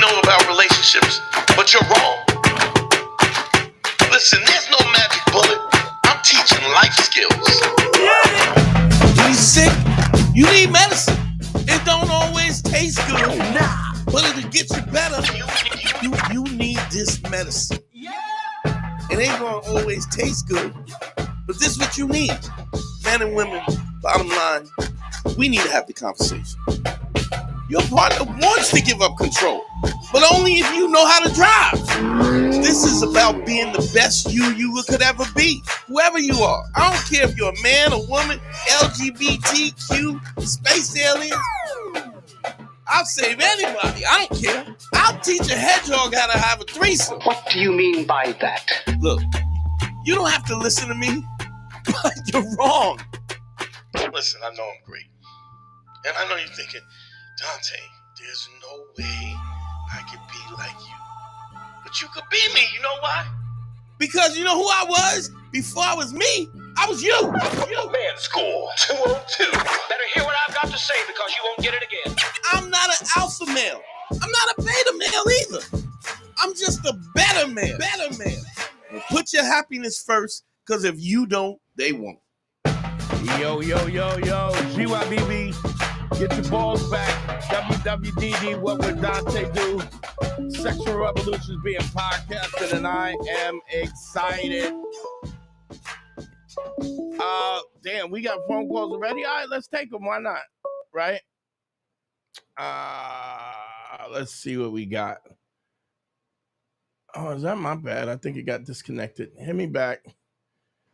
know about relationships, but you're wrong. Listen, there's no magic bullet. I'm teaching life skills. When you're sick, you need medicine. It don't always taste good, but it'll get you better. You need this medicine. It ain't gonna always taste good, but this is what you need. Men and women, bottom line, we need to have the conversation. Your partner wants to give up control, but only if you know how to drive. This is about being the best you could ever be, whoever you are. I don't care if you're a man, a woman, LGBTQ, space alien. I'll save anybody. I don't care. I'll teach a hedgehog how to have a threesome. What do you mean by that? Look, you don't have to listen to me, but you're wrong. Listen, I know I'm great. And I know you're thinking, Dante, there's no way I could be like you. But you could be me, you know why? Because you know who I was? Before I was me, I was you. Man School 202. Better hear what I've got to say because you won't get it again. I'm not an alpha male. I'm not a beta male either. I'm just a better man. Well, put your happiness first, because if you don't, they won't. Yo, GYBB, get your balls back. WWDD, what would Dante do? Sexual Revolution is being podcasted, and I am excited. Damn, we got phone calls already? All right, let's take them. Why not? Right? Let's see what we got. Oh, is that my bad? I think it got disconnected. Hit me back.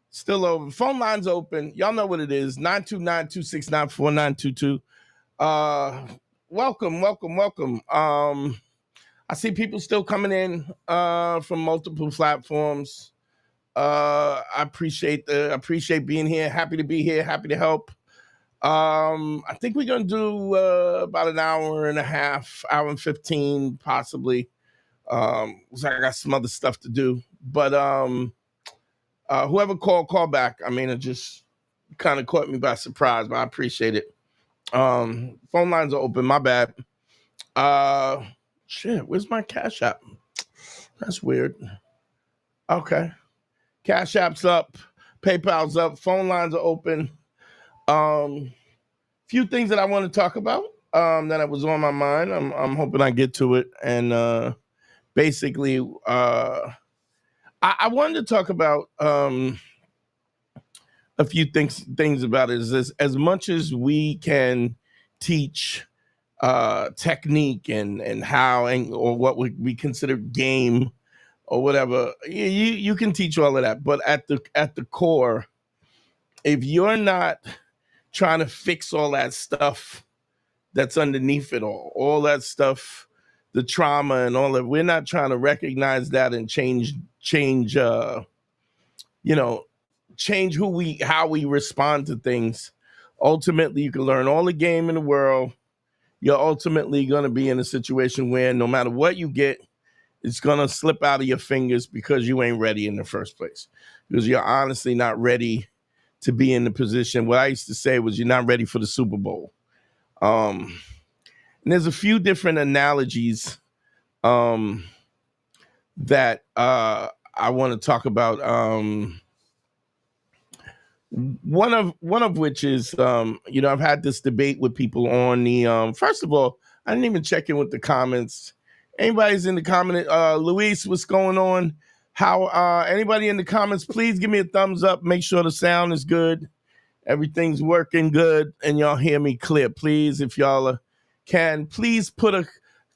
Still over. Phone line's open. Y'all know what it is. 929-269-4922. Welcome. I see people still coming in from multiple platforms. I appreciate being here. Happy to be here. Happy to help. I think we're gonna do about an hour and a half, hour and 15, possibly. Looks like I got some other stuff to do, but whoever call back. I mean, it just kind of caught me by surprise, but I appreciate it. Phone lines are open. My bad. Shit, where's my Cash App? That's weird. Okay, Cash App's up, PayPal's up, phone lines are open. Few things that I want to talk about that was on my mind. I'm hoping I get to it, and basically, I wanted to talk about a few things about it. Is as much as we can teach technique and how or what we consider game or whatever, you can teach all of that. But at the core, if you're not trying to fix all that stuff that's underneath it all that stuff, the trauma and all that, we're not trying to recognize that and change how we respond to things. Ultimately, you can learn all the game in the world. You're ultimately going to be in a situation where no matter what you get, it's going to slip out of your fingers because you ain't ready in the first place. Because you're honestly not ready to be in the position. What I used to say was you're not ready for the Super Bowl. And there's a few different analogies that I want to talk about. One of which is, I've had this debate with people on the, first of all, I didn't even check in with the comments. Anybody's in the comment, Luis, what's going on? How, anybody in the comments, please give me a thumbs up. Make sure the sound is good. Everything's working good and y'all hear me clear. Please, if y'all can, please put a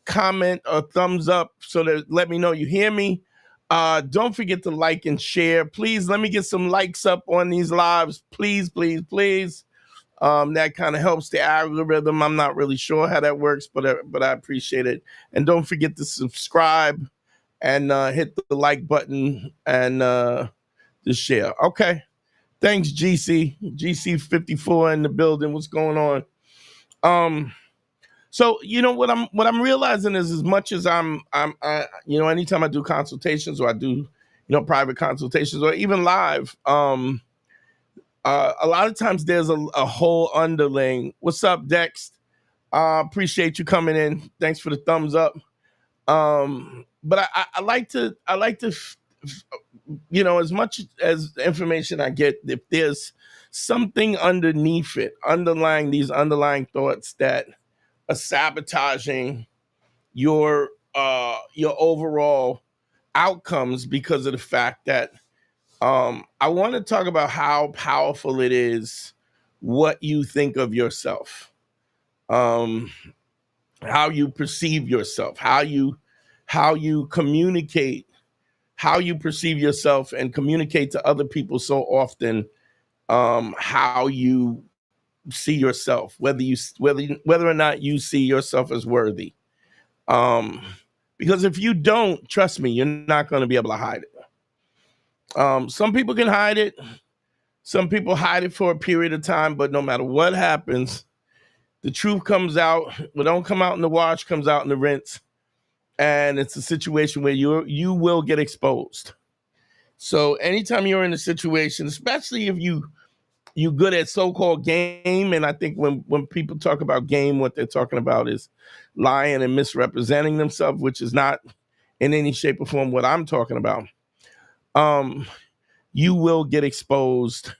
comment or thumbs up so that let me know you hear me. Don't forget to like and share. Please let me get some likes up on these lives. Please. That kind of helps the algorithm. I'm not really sure how that works, but I appreciate it. And don't forget to subscribe and hit the like button and just share. Okay. Thanks, GC54 in the building. What's going on? So what I'm realizing is, as much as I'm anytime I do consultations or I do private consultations or even live, a lot of times there's a whole underling. What's up, Dex? Appreciate you coming in. Thanks for the thumbs up. But I like to as much as information I get, if there's something underneath it, underlying these underlying thoughts that are sabotaging your overall outcomes because of the fact that I want to talk about how powerful it is what you think of yourself, how you perceive yourself, how you communicate, how you perceive yourself and communicate to other people so often, how you see yourself, whether or not you see yourself as worthy. Because if you don't, trust me, you're not going to be able to hide it. Some people can hide it. Some people hide it for a period of time, but no matter what happens, the truth comes out. What don't come out in the wash comes out in the rinse. And it's a situation where you will get exposed. So anytime you're in a situation, especially if you good at so-called game, and I think when people talk about game, what they're talking about is lying and misrepresenting themselves, which is not in any shape or form what I'm talking about. You will get exposed,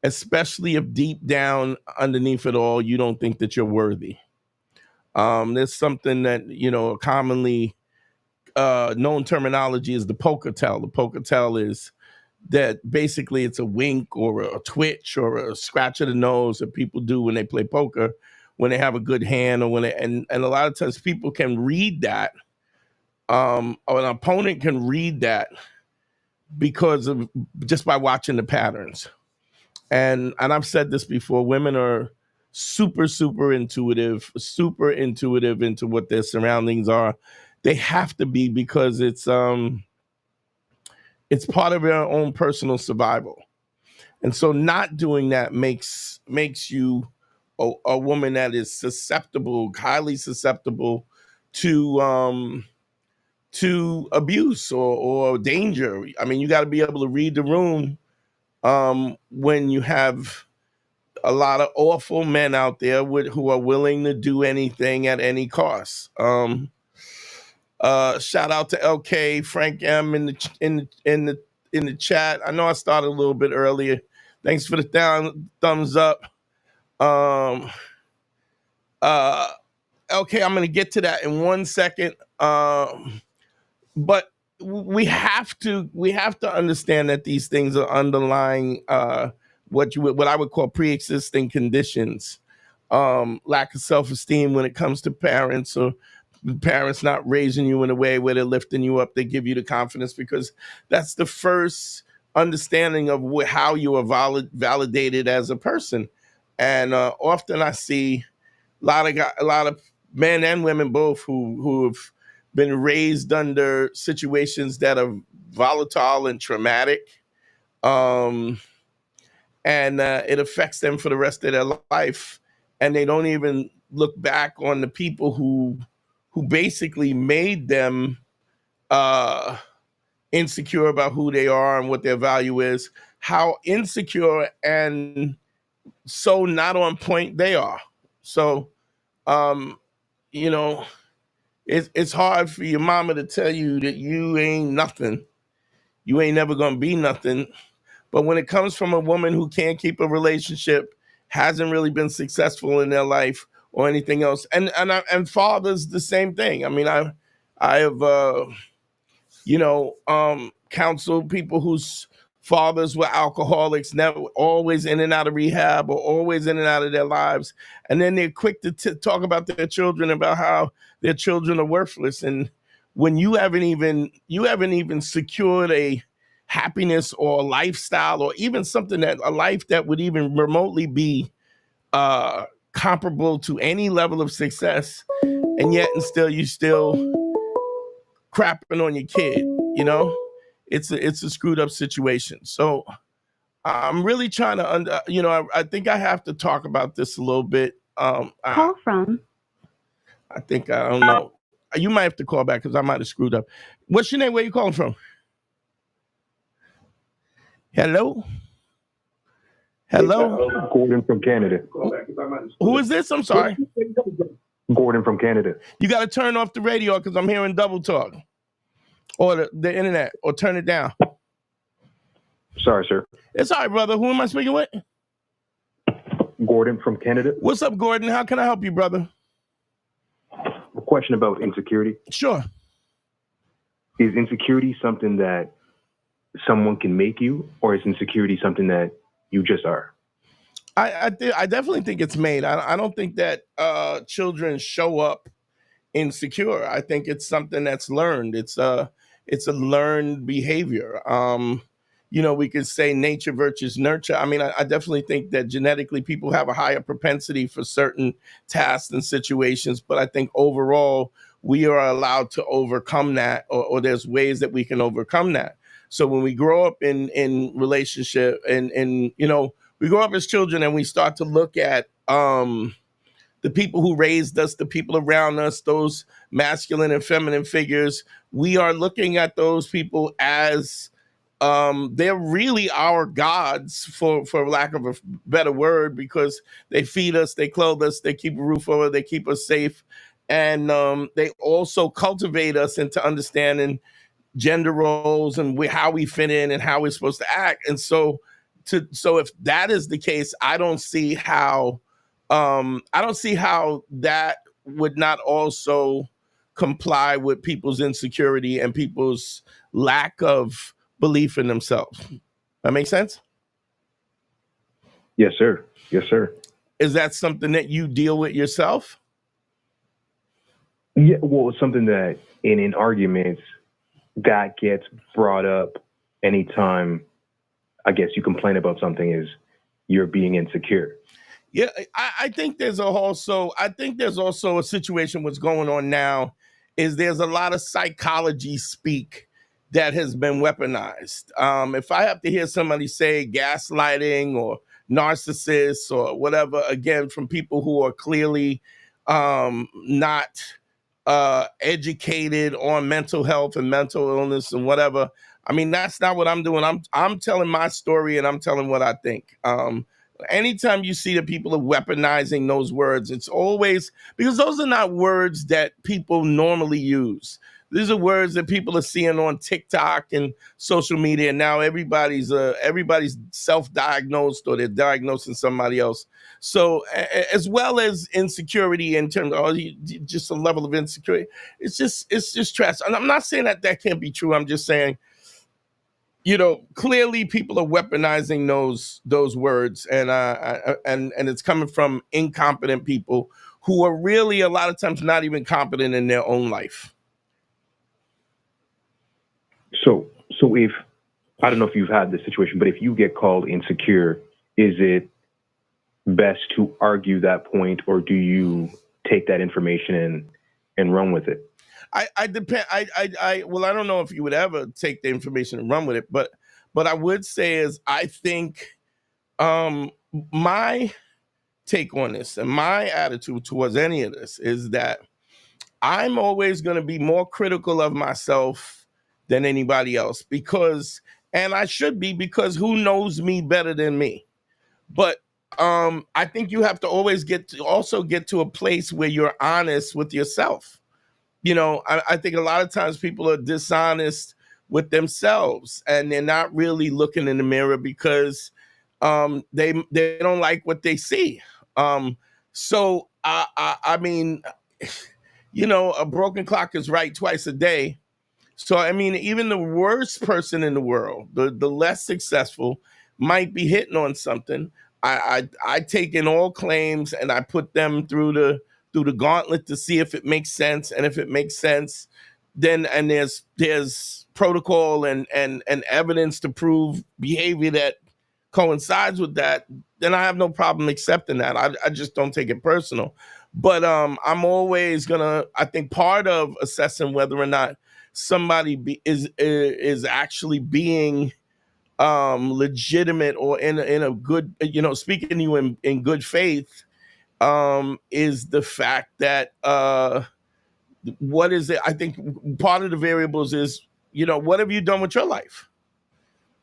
especially if deep down underneath it all, you don't think that you're worthy. There's something that, commonly known terminology is the poker tell. The poker tell is that basically it's a wink or a twitch or a scratch of the nose that people do when they play poker, when they have a good hand, or when and a lot of times people can read that, or an opponent can read that because of just by watching the patterns. And I've said this before, women are super intuitive into what their surroundings are. They have to be, because it's part of their own personal survival. And so not doing that makes you a woman that is susceptible, highly susceptible to abuse or danger. I mean, you got to be able to read the room when you have a lot of awful men out there who are willing to do anything at any cost. Shout out to LK, Frank M in the chat. I know I started a little bit earlier. Thanks for the thumbs up. LK, I'm gonna get to that in 1 second. But we have to understand that these things are underlying what I would call pre-existing conditions. Lack of self-esteem when it comes to parents, or parents not raising you in a way where they're lifting you up. They give you the confidence, because that's the first understanding of how you are validated as a person. And often I see a lot of men and women both who have been raised under situations that are volatile and traumatic, and it affects them for the rest of their life, and they don't even look back on the people who basically made them insecure about who they are and what their value is, how insecure and so not on point they are. So, it's hard for your mama to tell you that you ain't nothing. You ain't never gonna be nothing. But when it comes from a woman who can't keep a relationship, hasn't really been successful in their life or anything else, and fathers the same thing. I mean, I have counseled people whose fathers were alcoholics, never, always in and out of rehab, or always in and out of their lives, and then they're quick to talk about their children, about how their children are worthless. And when you haven't even secured a happiness or a lifestyle, or even a life that would even remotely be comparable to any level of success, and yet and still you still crapping on your kid, it's a screwed up situation. So I'm really trying to I think I have to talk about this a little bit. Call from. I don't know. You might have to call back, because I might have screwed up. What's your name? Where you calling from? Hello? Gordon from Canada. Who is this? I'm sorry. Gordon from Canada. You got to turn off the radio because I'm hearing double talk, or the internet, or turn it down. Sorry, sir. It's all right, brother. Who am I speaking with? Gordon from Canada. What's up, Gordon? How can I help you, brother? A question about insecurity. Sure. Is insecurity something that someone can make you, or is insecurity something that you just are? I definitely think it's made. I don't think that children show up insecure. I think it's something that's learned. It's a learned behavior. We could say nature versus nurture. I mean, I definitely think that genetically people have a higher propensity for certain tasks and situations, but I think overall we are allowed to overcome that, or there's ways that we can overcome that. So when we grow up in relationship and we grow up as children and we start to look at the people who raised us, the people around us, those masculine and feminine figures, we are looking at those people as they're really our gods, for lack of a better word, because they feed us, they clothe us, they keep a roof over, they keep us safe. And they also cultivate us into understanding gender roles and how we fit in and how we're supposed to act. And so if that is the case, I don't see how that would not also comply with people's insecurity and people's lack of belief in themselves. That makes sense? Yes, sir. Yes, sir. Is that something that you deal with yourself? Yeah, well, it's something that in arguments that gets brought up anytime, I guess, you complain about something, is you're being insecure. Yeah, I think there's also a situation what's going on now is there's a lot of psychology speak that has been weaponized. If I have to hear somebody say gaslighting or narcissists or whatever, again, from people who are clearly not educated on mental health and mental illness and whatever, I mean, that's not what I'm doing. I'm telling my story and I'm telling what I think. Anytime you see that people are weaponizing those words, it's always because those are not words that people normally use. These are words that people are seeing on TikTok and social media. And now everybody's self-diagnosed, or they're diagnosing somebody else. So as well as insecurity in terms of just a level of insecurity, it's just trash. And I'm not saying that can't be true. I'm just saying, clearly people are weaponizing those words, and it's coming from incompetent people who are really a lot of times not even competent in their own life. So if, I don't know if you've had this situation, but if you get called insecure, is it best to argue that point, or do you take that information and run with it? I depend. Well, I don't know if you would ever take the information and run with it, but I would say is I think my take on this and my attitude towards any of this is that I'm always going to be more critical of myself than anybody else, and I should be, because who knows me better than me? But I think you have to always get to a place where you're honest with yourself. I think a lot of times people are dishonest with themselves, and they're not really looking in the mirror because they don't like what they see. So I mean, a broken clock is right twice a day. So I mean, even the worst person in the world, the less successful, might be hitting on something. I take in all claims and I put them through the gauntlet to see if it makes sense. And if it makes sense, then there's protocol and evidence to prove behavior that coincides with that, then I have no problem accepting that. I just don't take it personal. But I'm always gonna, I think part of assessing whether or not somebody is actually being legitimate or in a good, speaking to you in good faith, is the fact that what is it? I think part of the variables is, what have you done with your life?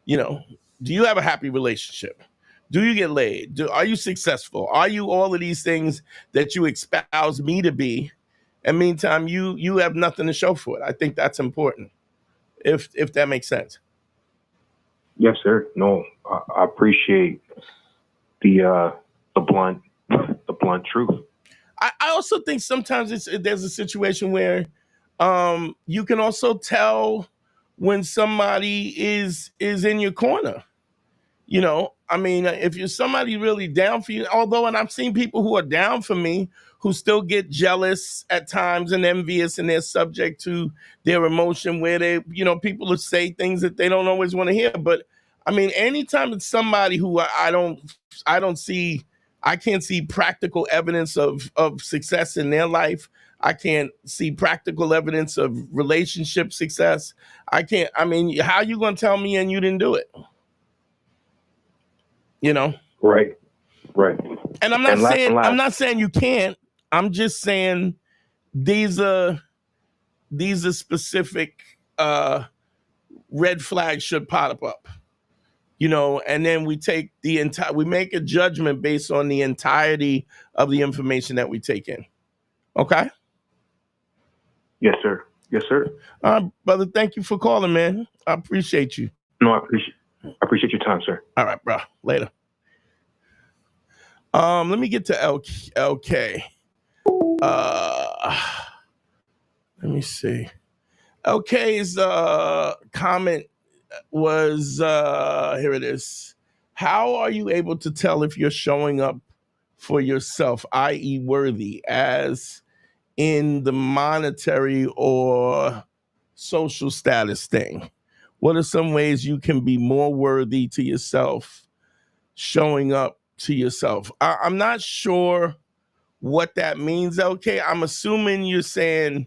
Do you have a happy relationship? Do you get laid? Are you successful? Are you all of these things that you espouse me to be? And meantime, you have nothing to show for it. I think that's important. If that makes sense. Yes, sir. No, I appreciate the blunt truth. I also think sometimes there's a situation where you can also tell when somebody is in your corner. You know, I mean, if you're somebody really down for you, and I've seen people who are down for me who still get jealous at times and envious, and they're subject to their emotion where they, people will say things that they don't always want to hear. But I mean, anytime it's somebody who I can't see practical evidence of success in their life. I can't see practical evidence of relationship success. How are you going to tell me and you didn't do it? Right. And I'm not saying you can't. I'm just saying these are specific red flags should pop up. And then we make a judgment based on the entirety of the information that we take in. Okay? Yes, sir. Yes, sir. Brother, thank you for calling, man. I appreciate you. No, I appreciate your time, sir. All right, bro. Later. Let me get to LK. Let me see. LK's comment was here it is. How are you able to tell if you're showing up for yourself, i.e. worthy, as in the monetary or social status thing? What are some ways you can be more worthy to yourself, showing up to yourself? I'm not sure what that means, LK. I'm assuming you're saying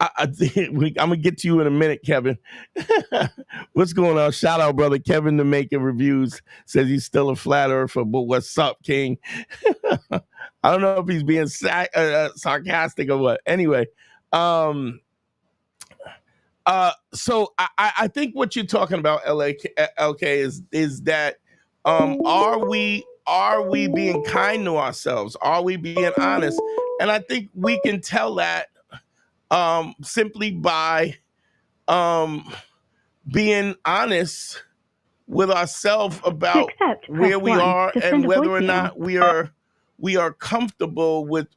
I think I'm gonna get to you in a minute, Kevin. What's going on? Shout out, brother Kevin, to Making Reviews. Says he's still a flat earther, but what's up, King? I don't know if he's being sarcastic or what. Anyway, so I think what you're talking about, LK, is that are we being kind to ourselves? Are we being honest? And I think we can tell that simply by being honest with ourselves about where we are and whether or not we are comfortable with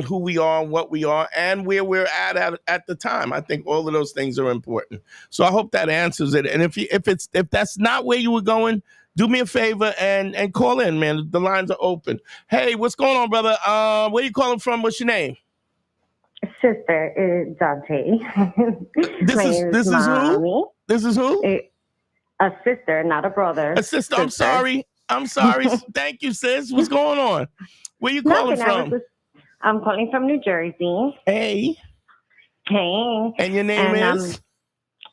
who we are and what we are and where we're at the time. I think all of those things are important. So I hope that answers it. And if that's not where you were going, do me a favor and call in, man. The lines are open. Hey, what's going on, brother? Where you calling from? What's your name? Sister, Dante. This is who? This is who? A sister, not a brother. A sister. I'm sorry. Thank you, sis. What's going on? Where you calling from? I'm calling from New Jersey. Hey. And your name is?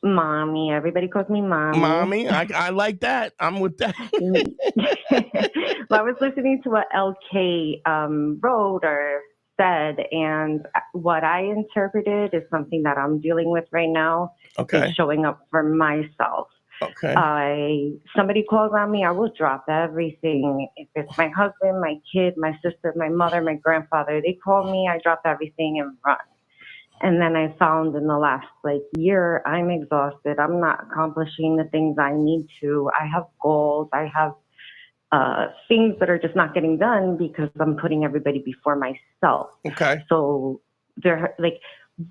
Mommy. Everybody calls me Mommy. Mommy. I like that. I'm with that. Well, I was listening to what LK wrote or said, and what I interpreted is something that I'm dealing with right now. Okay. Is showing up for myself. Okay. Somebody calls on me, I will drop everything. If it's my husband, my kid, my sister, my mother, my grandfather, they call me, I drop everything and run. And then I found in the last year, I'm exhausted. I'm not accomplishing the things I need to. I have goals. I have things that are just not getting done because I'm putting everybody before myself. Okay. So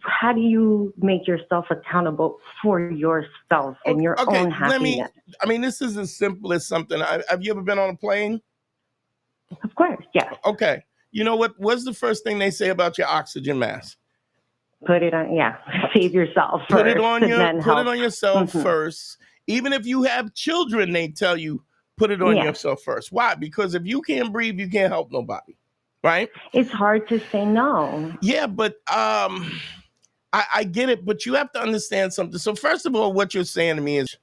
how do you make yourself accountable for yourself and your own happiness? This is as simple as something. Have you ever been on a plane? Of course, yes. Okay. You know what's the first thing they say about your oxygen mask? Put it on, save yourself first. Put it on yourself Mm-hmm. first. Even if you have children, they tell you, put it on yourself first. Why? Because if you can't breathe, you can't help nobody. Right? It's hard to say no. Yeah, but I get it, but you have to understand something. So first of all, what you're saying to me is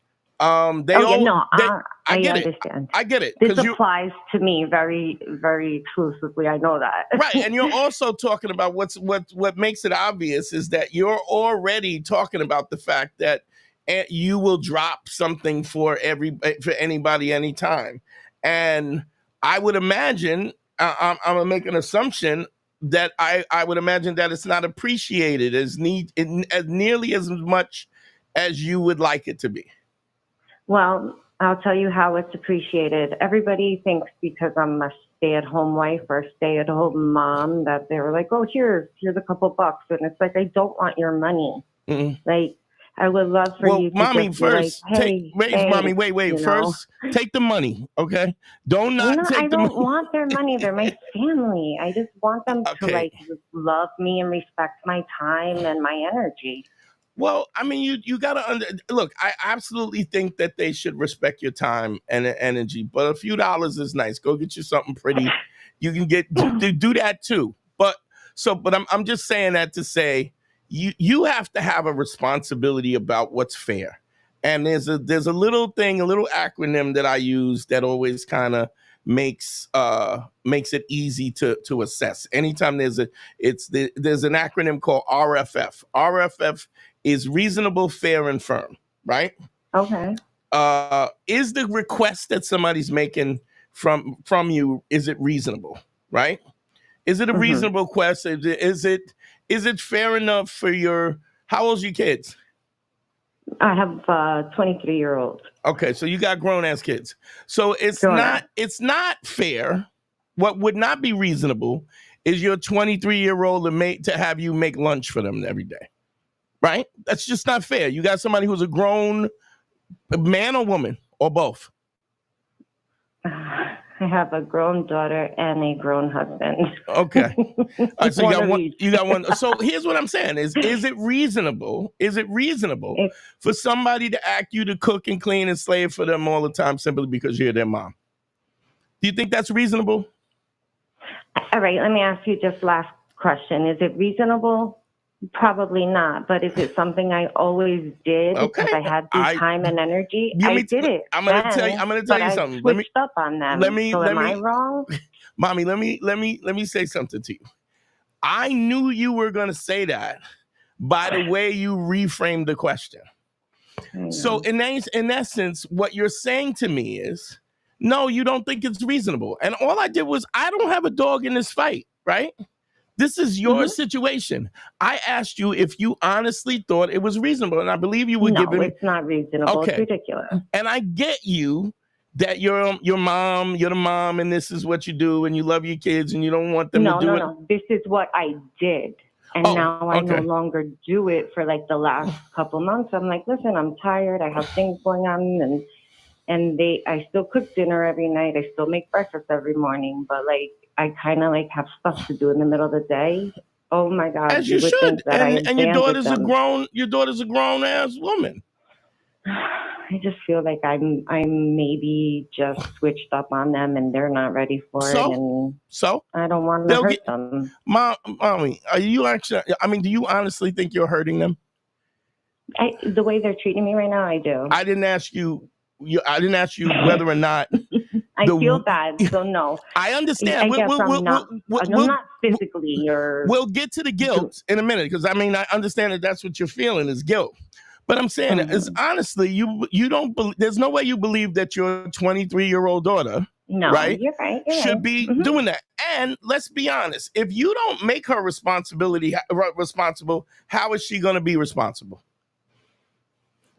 I get it. understand. I get it. This 'Cause you applies to me very, very exclusively. I know that. right, and you're also talking about what makes it obvious is that you're already talking about the fact that you will drop something for anybody anytime, and I would imagine I'm gonna make an assumption that I would imagine that it's not appreciated as nearly as much as you would like it to be. Well, I'll tell you how it's appreciated. Everybody thinks because I'm a stay-at-home wife or stay-at-home mom that they're like, oh, here's a couple bucks. And it's like, I don't want your money. Mm-mm. Like, I would love for Well, you to mommy, just first, be like, hey, mommy, wait. you know? First, take the money, okay? Don't No, not I take the don't money. want their money. They're my family. I just want them to Okay. like love me and respect my time and my energy. Well, I mean, you gotta look. I absolutely think that they should respect your time and energy, but a few dollars is nice. Go get you something pretty. You can do that too. But I'm just saying that to say you have to have a responsibility about what's fair. And there's a little thing, a little acronym that I use that always kind of makes it easy to assess. Anytime there's an acronym called RFF. RFF is reasonable, fair, and firm, right? Okay. Is the request that somebody's making from you, is it reasonable, right? Is it a reasonable request? Is it fair enough for how old's your kids? I have a 23-year-old. Okay, so you got grown-ass kids. So it's not fair. What would not be reasonable is your 23-year-old to have you make lunch for them every day. Right? That's just not fair. You got somebody who's a grown man or woman or both. I have a grown daughter and a grown husband. Okay. All right, so you got one. So here's what I'm saying is it reasonable? Is it reasonable for somebody to ask you to cook and clean and slave for them all the time simply because you're their mom? Do you think that's reasonable? All right, let me ask you just last question. Is it reasonable? Probably not, but is it something I always did because I had the time and energy? I did it. I'm gonna tell you something. Let me switched up on them. Am I wrong? Mommy, let me say something to you. I knew you were gonna say that by the way you reframed the question. So in essence, what you're saying to me is, no, you don't think it's reasonable. And all I did was, I don't have a dog in this fight, right? This is your situation. I asked you if you honestly thought it was reasonable, and I believe you were giving. No, it's not reasonable. Okay. It's ridiculous. And I get you that you're the mom, and this is what you do, and you love your kids, and you don't want them to do it. No. This is what I did, and now I no longer do it for like the last couple months. I'm like, listen, I'm tired. I have things going on, and I still cook dinner every night. I still make breakfast every morning, but like, I kind of like have stuff to do in the middle of the day. Oh my God! As you should, and your daughter's a grown ass woman. I just feel like I'm maybe just switched up on them, and they're not ready for it. And so I don't want to hurt them. Mommy, are you actually? I mean, do you honestly think you're hurting them? The way they're treating me right now, I do. I didn't ask you whether or not. I feel bad, so no. I understand. I'm not physically or. We'll get to the guilt in a minute, because I mean, I understand that that's what you're feeling is guilt. But I'm saying is honestly, you don't believe. There's no way you believe that your 23-year-old daughter, right? You're right. Should be doing that. And let's be honest, if you don't make her responsible, how is she going to be responsible?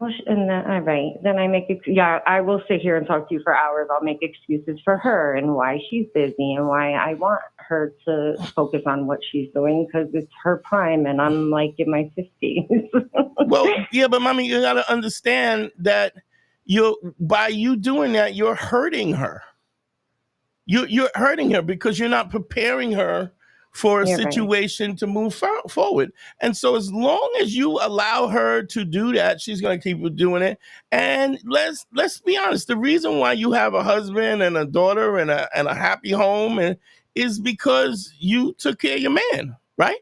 Well, and then, all right, then I will sit here and talk to you for hours. I'll make excuses for her and why she's busy and why I want her to focus on what she's doing because it's her prime and I'm like in my 50s. Well, yeah, but mommy, you got to understand that by you doing that, you're hurting her. You're hurting her because you're not preparing her for a situation to move forward. And so as long as you allow her to do that, she's going to keep doing it. And let's be honest, the reason why you have a husband and a daughter and a happy home is because you took care of your man, right?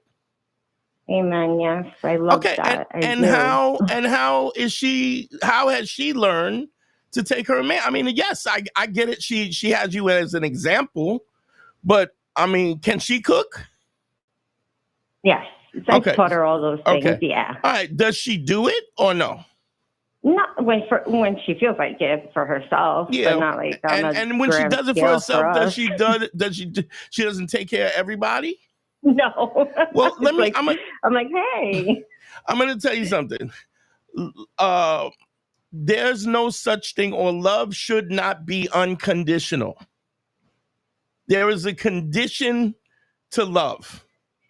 Amen. Yes, I love that. How has she learned to take her man. I mean, yes, I get it. She has you as an example, but I mean, can she cook? Yes. So Okay. I taught her all those things. Okay. Yeah. All right. Does she do it or no? Not when she feels like it for herself, Yeah. but not like on a And when she grand does it for scale herself, us. she doesn't take care of everybody? No. Well, let me. Like, I'm like, hey. I'm going to tell you something. There's no such thing, or love should not be unconditional. There is a condition to love.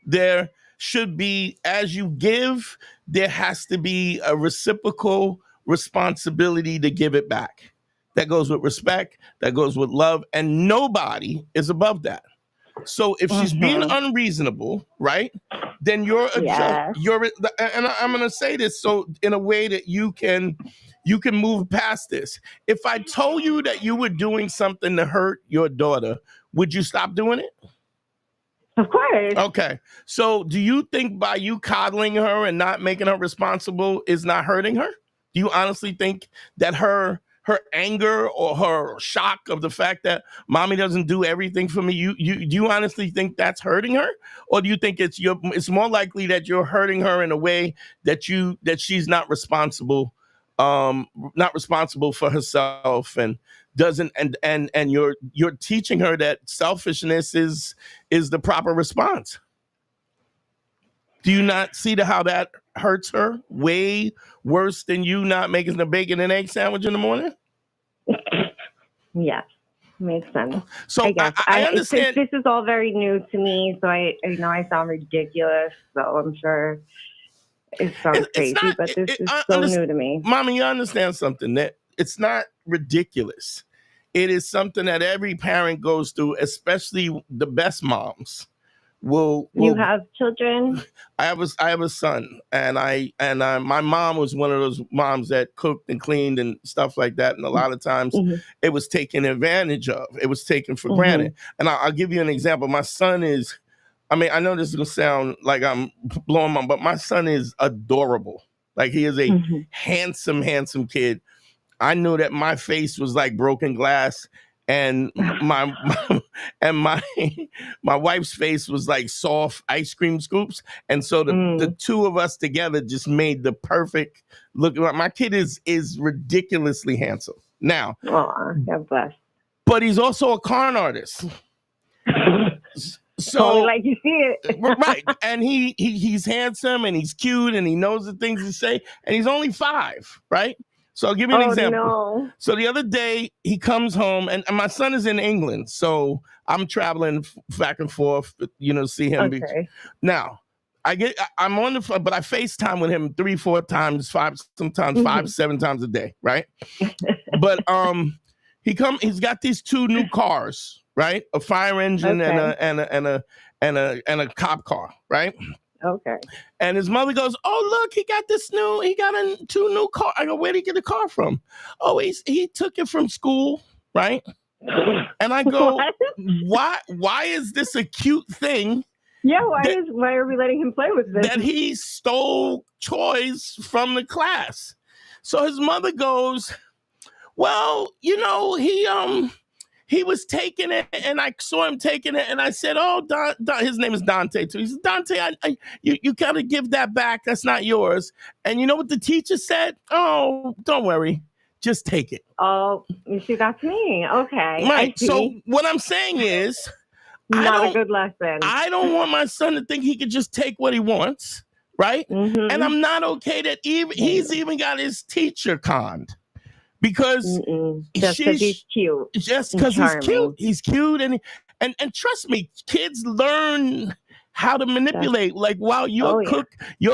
There should be, as you give, there has to be a reciprocal responsibility to give it back. That goes with respect, that goes with love, and nobody is above that. So if she's being unreasonable, right, then you're Yes. and I'm going to say this so in a way that you can move past this. If I told you that you were doing something to hurt your daughter, would you stop doing it? Of course. Okay. So do you think by you coddling her and not making her responsible is not hurting her? Do you honestly think that her anger or her shock of the fact that mommy doesn't do everything for me, do you honestly think that's hurting her? Or do you think it's more likely that you're hurting her in a way that she's not responsible for herself and doesn't and you're teaching her that selfishness is the proper response? Do you not see how that hurts her way worse than you not making the bacon and egg sandwich in the morning? Yes, makes sense. So I guess I understand. This is all very new to me, so I know I sound ridiculous. So I'm sure it sounds crazy, but this is so new to me. Mommy, you understand something, that it's not ridiculous. It is something that every parent goes through, especially the best moms. You have children? I have a son, and my mom was one of those moms that cooked and cleaned and stuff like that, and a lot of times it was taken advantage of. It was taken for granted. And I'll give you an example. My son is, I mean, I know this is gonna sound like I'm blowing my, but my son is adorable. Like, he is a handsome kid. I knew that my face was like broken glass, and my wife's face was like soft ice cream scoops, and so the two of us together just made the perfect look. My kid is ridiculously handsome now. God bless. But he's also a con artist. So like you see it. Right, and he's handsome and he's cute and he knows the things to say, and he's only 5, right? So I'll give you an example. No. So the other day he comes home, and my son is in England, so I'm traveling back and forth, to see him. Okay. Now I'm on the phone, but I FaceTime with him 3-4 times, 5, sometimes 5-7 times a day, right? But he's got these 2 new cars, right? A fire engine and a cop car, right? Okay. And his mother goes, "Oh, look, he got 2 new cars." I go, "Where'd he get the car from?" "Oh, he took it from school," right? And I go, why is this a cute thing? Yeah, why are we letting him play with this? That he stole toys from the class. So his mother goes, "Well, he was taking it, and I saw him taking it, and I said, 'Oh, his name is Dante too.' He said, 'Dante, you gotta give that back. That's not yours.' And you know what the teacher said? 'Oh, don't worry, just take it.'" Oh, you see, that's me. Okay. Right. So what I'm saying is, not a good lesson. I don't want my son to think he could just take what he wants, right? And I'm not okay that he's even got his teacher conned. Because just because he's cute. Just because he's cute, and trust me, kids learn how to manipulate. Like, while you're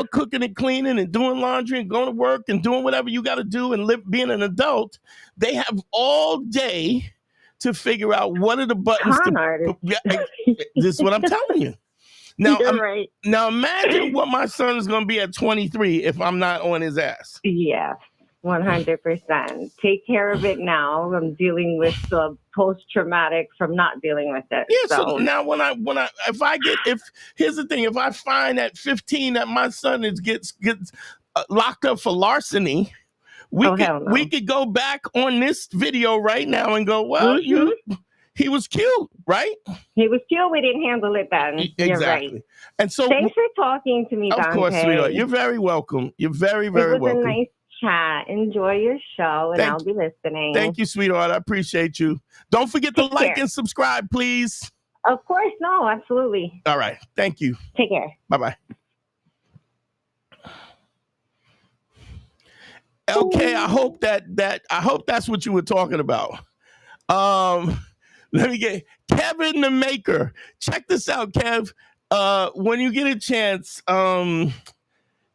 cooking and cleaning and doing laundry and going to work and doing whatever you got to do and being an adult, they have all day to figure out what are the buttons. This is what I'm telling you. Now, right. Now imagine what my son is going to be at 23 if I'm not on his ass. Yeah. 100%. Take care of it now. I'm dealing with the post-traumatic from not dealing with it. Yeah. So now here's the thing, if I find at 15 that my son gets locked up for larceny, hell no. we could go back on this video right now and go, well, he was cute, right? He was cute. We didn't handle it then. Exactly. You're right. And so, Thanks for talking to me, Dante. of course, sweetheart, you're very welcome. You're very, very welcome. It was a nice chat. Enjoy your show, and I'll be listening. Thank you, sweetheart. I appreciate you. Don't forget to like and subscribe, please. Of course, no, absolutely. All right. Thank you. Take care. Bye-bye. Okay, I hope that's what you were talking about. Let me get Kevin the Maker. Check this out, Kev. When you get a chance,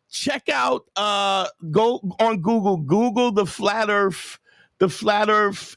check out go on Google the Flat Earth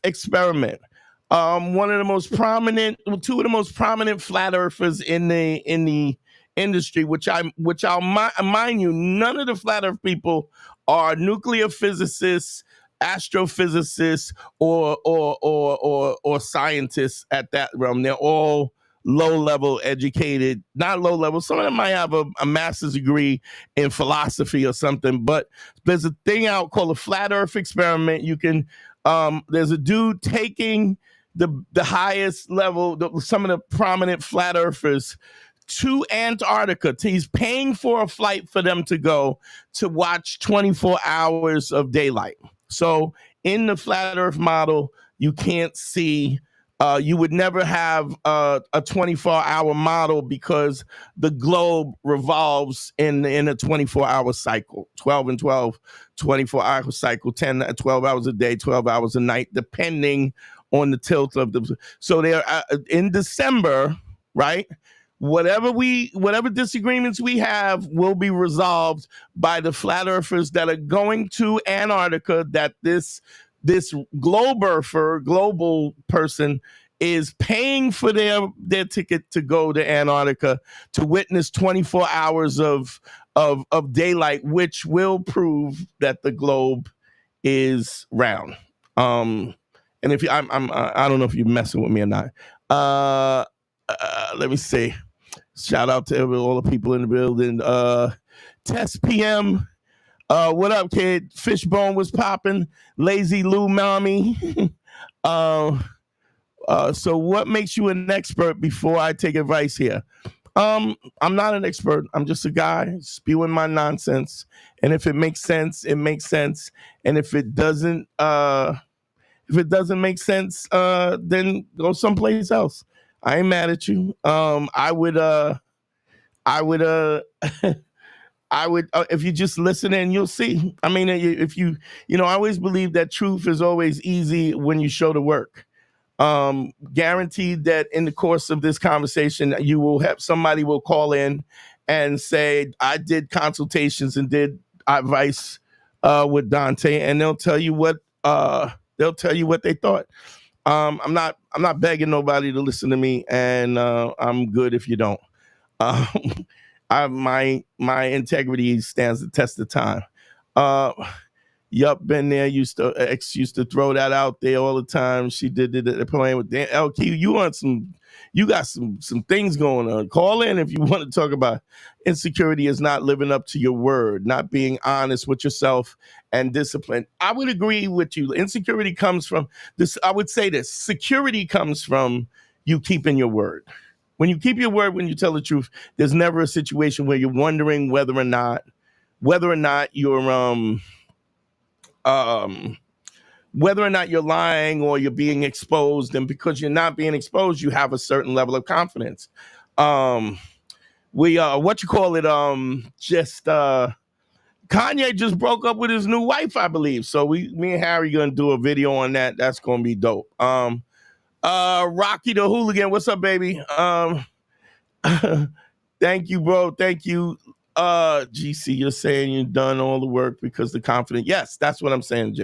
experiment. One of the most prominent, two of the most prominent flat earthers in the industry, which I'll mind you, none of the flat earth people are nuclear physicists, astrophysicists, or scientists at that realm. They're all low-level educated, not low-level. Some of them might have a master's degree in philosophy or something, but there's a thing out called a Flat Earth experiment. You can, there's a dude taking the highest level, some of the prominent flat earthers to Antarctica. He's paying for a flight for them to go to watch 24 hours of daylight. So in the flat earth model, you can't see, you would never have a 24-hour model because the globe revolves in a 24-hour cycle, 12 and 12, 24-hour cycle, 10, 12 hours a day, 12 hours a night, depending on the tilt of the. So they're in December, right? Whatever disagreements we have will be resolved by the flat earthers that are going to Antarctica, that this global person is paying for their ticket to go to Antarctica to witness 24 hours of daylight, which will prove that the globe is round. And if I don't know if you're messing with me or not. Let me see. Shout out to all the people in the building. Test PM. What up, kid? Fishbone was popping. Lazy Lou Mommy. So what makes you an expert before I take advice here? I'm not an expert. I'm just a guy spewing my nonsense. And if it makes sense, it makes sense. And if it doesn't make sense, then go someplace else. I ain't mad at you. I would if you just listen in, you'll see. I mean, if you I always believe that truth is always easy when you show the work. Guaranteed that in the course of this conversation, you will have somebody will call in and say, I did consultations and did advice with Dante, and they'll tell you what they thought. I'm not begging nobody to listen to me, and I'm good if you don't. My integrity stands the test of time. Yup, been there. Ex used to throw that out there all the time. She did it playing with Dan. LQ, you got some things going on. Call in if you want to talk about insecurity is not living up to your word, not being honest with yourself and discipline. I would agree with you. Insecurity comes from this. I would say this. Security comes from you keeping your word. When you keep your word, when you tell the truth, there's never a situation where you're wondering whether or not you're whether or not you're lying or you're being exposed. And because you're not being exposed, you have a certain level of confidence. Kanye just broke up with his new wife, I believe. So me and Harry gonna do a video on that. That's gonna be dope. Rocky the Hooligan, what's up, baby? Thank you, bro. Thank you. GC, you're saying you've done all the work because the confident. Yes, that's what I'm saying,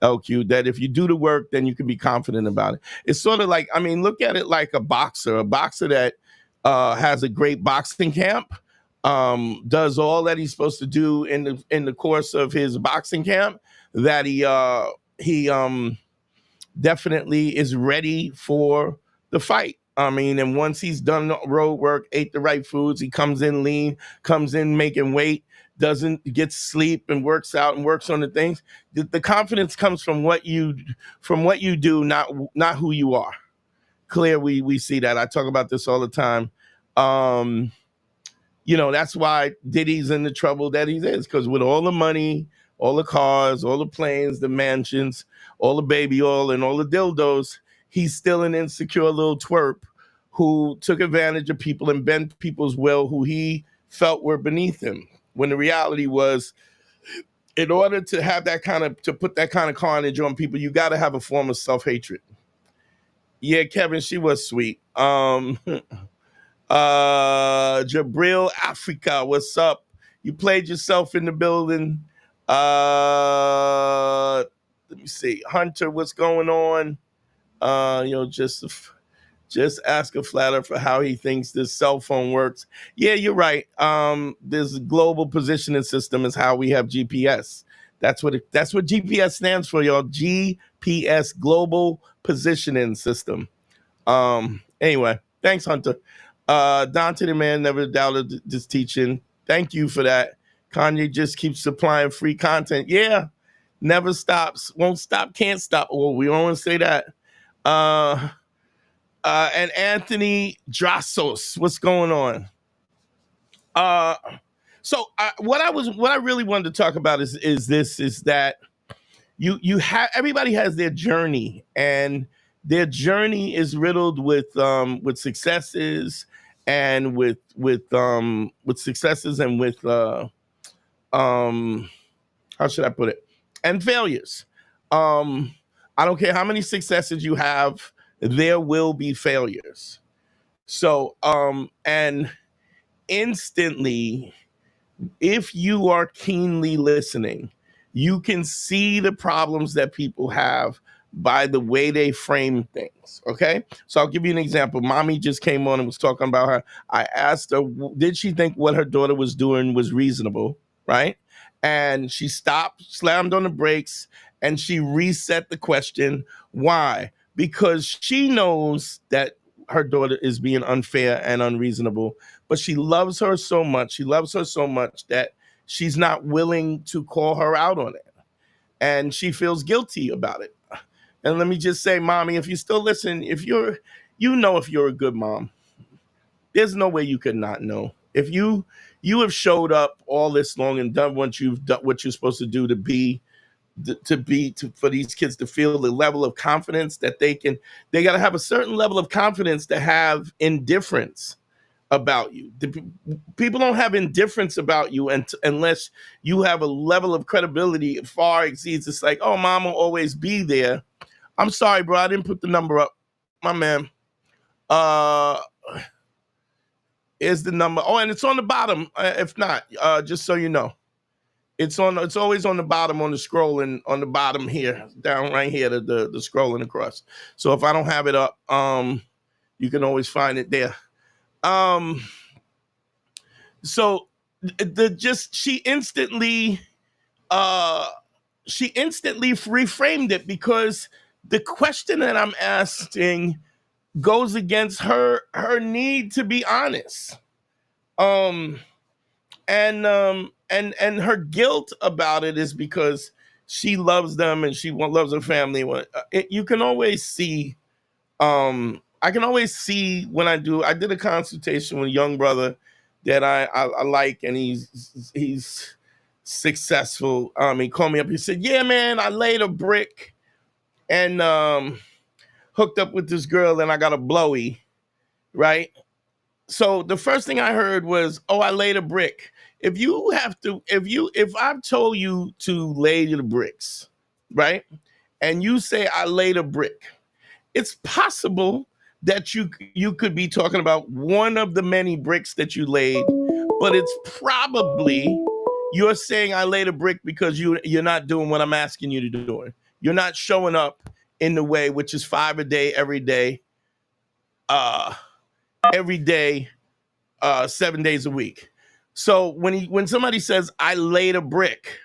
LQ, that if you do the work, then you can be confident about it. It's sort of like, look at it like a boxer that has a great boxing camp, does all that he's supposed to do in the course of his boxing camp, that he definitely is ready for the fight. And once he's done the road work, ate the right foods, he comes in lean, comes in making weight, doesn't get sleep and works out and works on the things. The confidence comes from what you do, not who you are. Clear, we see that. I talk about this all the time. That's why Diddy's in the trouble that he's in, because with all the money, all the cars, all the planes, the mansions, all the baby oil, and all the dildos, he's still an insecure little twerp who took advantage of people and bent people's will who he felt were beneath him. When the reality was, in order to have to put that kind of carnage on people, you got to have a form of self-hatred. Yeah, Kevin, she was sweet. Jabril Africa, what's up? You played yourself in the building. Let me see. Hunter, what's going on? Just ask a flatter for how he thinks this cell phone works. Yeah, you're right. This global positioning system is how we have GPS. That's what GPS stands for, y'all. GPS, Global Positioning System. Anyway, thanks, Hunter. Dante the man never doubted this teaching. Thank you for that. Kanye just keeps supplying free content. Yeah, never stops, won't stop, can't stop. Well, we don't want to say that. And Anthony Drassos, what's going on? So what I really wanted to talk about is that you have, everybody has their journey, and their journey is riddled with successes and with successes and with how should I put it? And failures. I don't care how many successes you have, there will be failures. So and instantly, if you are keenly listening, you can see the problems that people have by the way they frame things, okay? So I'll give you an example. Mommy just came on and was talking about her. I asked her, did she think what her daughter was doing was reasonable, right? And she stopped, slammed on the brakes, and she reset the question. Why? Because she knows that her daughter is being unfair and unreasonable, but she loves her so much. She loves her so much that she's not willing to call her out on it. And she feels guilty about it. And let me just say, Mommy, if you still listen, if you're a good mom, there's no way you could not know. If you have showed up all this long and done what you're supposed to do for these kids to feel the level of confidence that they got to have a certain level of confidence to have indifference about you. People don't have indifference about you unless you have a level of credibility far exceeds. It's like, oh, Mom will always be there. I'm sorry, bro. I didn't put the number up. My man. Is the number. Oh, and it's on the bottom. If not, just so you know. It's always on the bottom on the scrolling on the bottom here, down right here, the scrolling across. So if I don't have it up, you can always find it there. So she instantly reframed it, because the question that I'm asking goes against her need to be honest. And her guilt about it is because she loves them and she loves her family. You can always see, I can always see when I did a consultation with a young brother that I like, and he's successful. He called me up. He said, yeah, man, I laid a brick and hooked up with this girl and I got a blowy, right? So the first thing I heard was, oh, I laid a brick. If I've told you to lay the bricks, right? And you say I laid a brick, it's possible that you could be talking about one of the many bricks that you laid, but it's probably you're saying I laid a brick because you're not doing what I'm asking you to do. You're not showing up in the way, which is 5 a day, every day, 7 days a week. So when somebody says I laid a brick,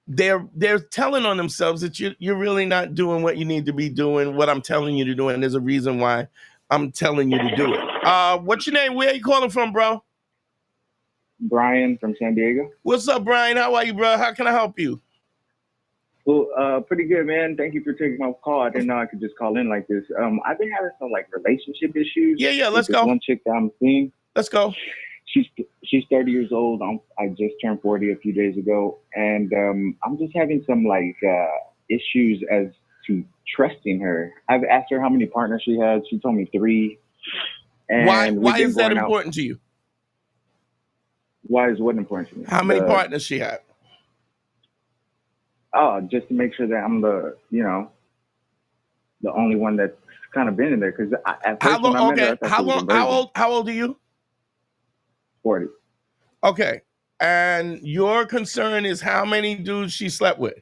they're telling on themselves that you're really not doing what you need to be doing, what I'm telling you to do, and there's a reason why I'm telling you to do it. What's your name? Where are you calling from, bro? Brian from San Diego. What's up, Brian? How are you, bro? How can I help you? Well, pretty good, man. Thank you for taking my call. I didn't know I could just call in like this. I've been having some like relationship issues. Yeah, with let's this go. one chick that I'm seeing. Let's go. She's 30 years old. I just turned 40 a few days ago, and I'm just having some like issues as to trusting her. I've asked her how many partners she had. She told me 3. And Why is that important to you? Why is what important to me? How many partners she had? Oh, just to make sure that I'm the only one that's kind of been in there. Because at first when I met her, I thought she was a virgin. How old are you? 40. Okay. And your concern is how many dudes she slept with?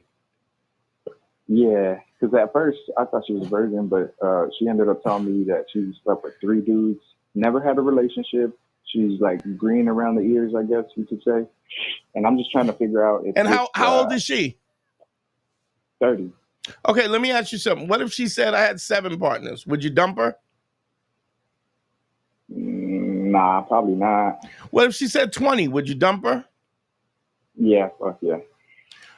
Yeah, because at first I thought she was a virgin, but she ended up telling me that she slept with 3 dudes, never had a relationship. She's like green around the ears, I guess you could say. And I'm just trying to figure out if. And how old is she? 30. Okay, let me ask you something. What if she said I had 7 partners? Would you dump her? Nah, probably not. What if she said 20? Would you dump her? Yeah, fuck yeah.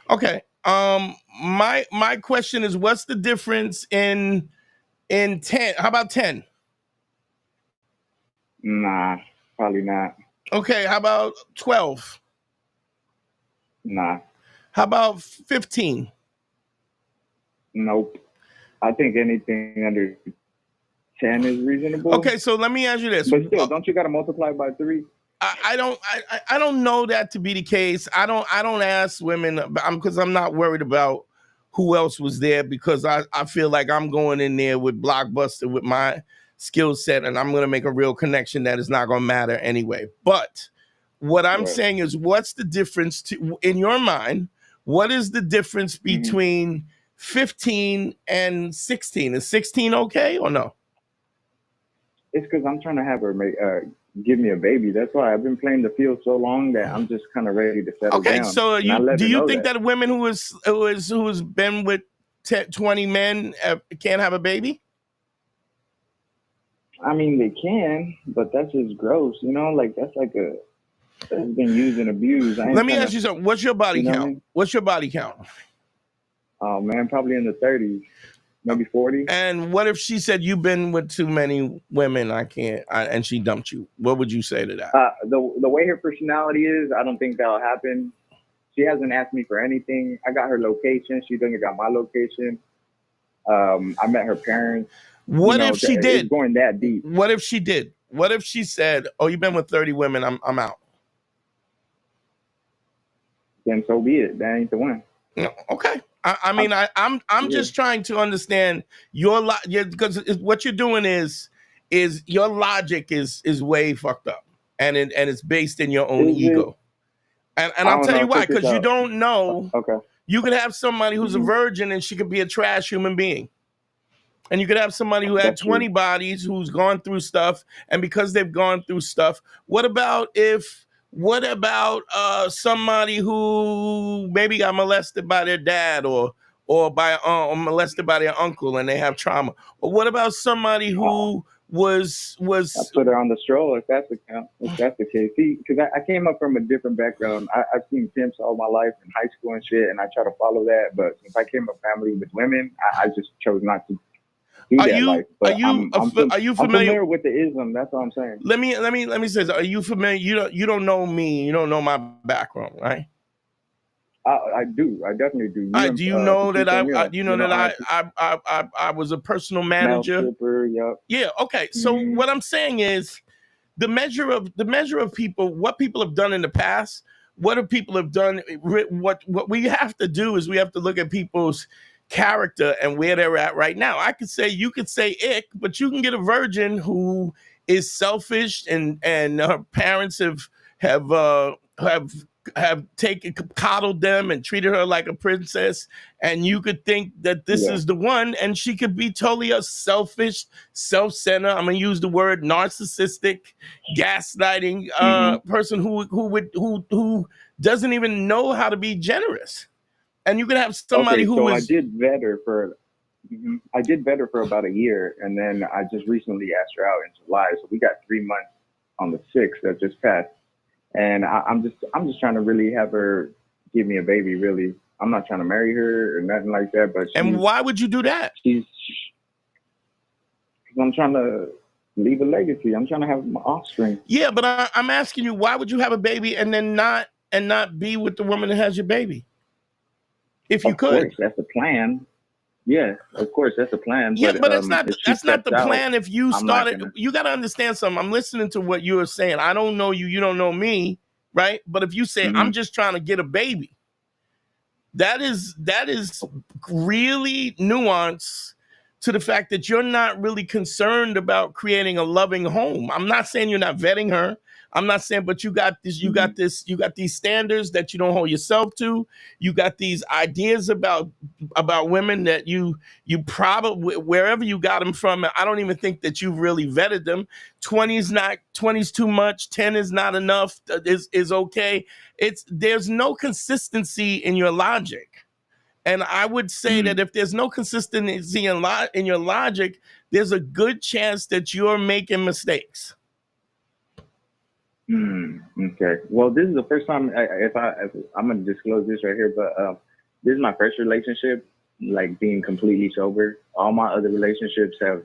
Okay. My question is, what's the difference in 10? How about 10? Nah, probably not. Okay, how about 12? Nah. How about 15? Nope. I think anything under 10 is reasonable. Okay, so let me ask you this. But still, don't you got to multiply by 3? I don't know that to be the case. I don't ask women because I'm not worried about who else was there, because I feel like I'm going in there with Blockbuster with my skill set, and I'm going to make a real connection that is not going to matter anyway. But what I'm saying is, what's the difference in your mind? What is the difference between 15 and 16? Is 16 okay or no? It's because I'm trying to have her give me a baby. That's why I've been playing the field so long that I'm just kind of ready to settle down. Okay, so do you think that a woman who has been with 20 men can't have a baby? I mean, they can, but that's just gross. You know, like that's been used and abused. Let me ask you something. What's your body count? I mean? What's your body count? Oh man, probably in the 30s. Maybe 40. And what if she said you've been with too many women, and she dumped you? What would you say to that? The way her personality is, I don't think that'll happen. She hasn't asked me for anything. I got her location. She doesn't got my location. I met her parents. What if she did? It's going that deep. What if she did? What if she said, "Oh, you've been with 30 women. I'm out." Then so be it. That ain't the one. No, okay. I'm just trying to understand your because what you're doing is your logic is way fucked up, and it's based in your own ego. And I'll tell you why, because you don't know. Okay. You could have somebody who's a virgin and she could be a trash human being. And you could have somebody who had 20 bodies who's gone through stuff, and because they've gone through stuff, what about somebody who maybe got molested by their dad or molested by their uncle and they have trauma? Or what about somebody who was I put her on the stroll if that's the case. See, because I came up from a different background. I've seen pimps all my life in high school and shit, and I try to follow that. But since I came up family with women, I just chose not to. Are you familiar with the ism? That's all I'm saying. Let me say this. Are you familiar? You don't know me. You don't know my background, right? I do. I definitely do. Do you know that I was a personal manager? Stripper, yep. Yeah. Okay. So what I'm saying is the measure of people, what people have done in the past, what do people have done? What we have to do is we have to look at people's character and where they're at right now. You could say ick, but you can get a virgin who is selfish and her parents have coddled them and treated her like a princess, and you could think that this is the one, and she could be totally a selfish, self-centered, I'm gonna use the word narcissistic, gaslighting person who doesn't even know how to be generous. And you can have somebody I did vet her for about a year, and then I just recently asked her out in July. So we got 3 months on the 6th that just passed. And I'm just trying to really have her give me a baby. Really, I'm not trying to marry her or nothing like that. But And why would you do that? Because I'm trying to leave a legacy. I'm trying to have my offspring. Yeah, but I'm asking you, why would you have a baby and then not be with the woman that has your baby? If you could. Of course, that's the plan. Yeah, of course, that's the plan. Yeah, but that's not the out, plan. If you started, you got to understand something. I'm listening to what you are saying. I don't know you. You don't know me, right? But if you say, I'm just trying to get a baby, that is really nuanced to the fact that you're not really concerned about creating a loving home. I'm not saying you're not vetting her. I'm not saying, but you got these standards that you don't hold yourself to. You got these ideas about women that you probably, wherever you got them from, I don't even think that you've really vetted them. 20's too much, 10 is not enough, is okay. There's no consistency in your logic. And I would say that if there's no consistency in your logic, there's a good chance that you're making mistakes. Okay. Well, this is the first time. I'm gonna disclose this right here, but this is my first relationship, like being completely sober. All my other relationships have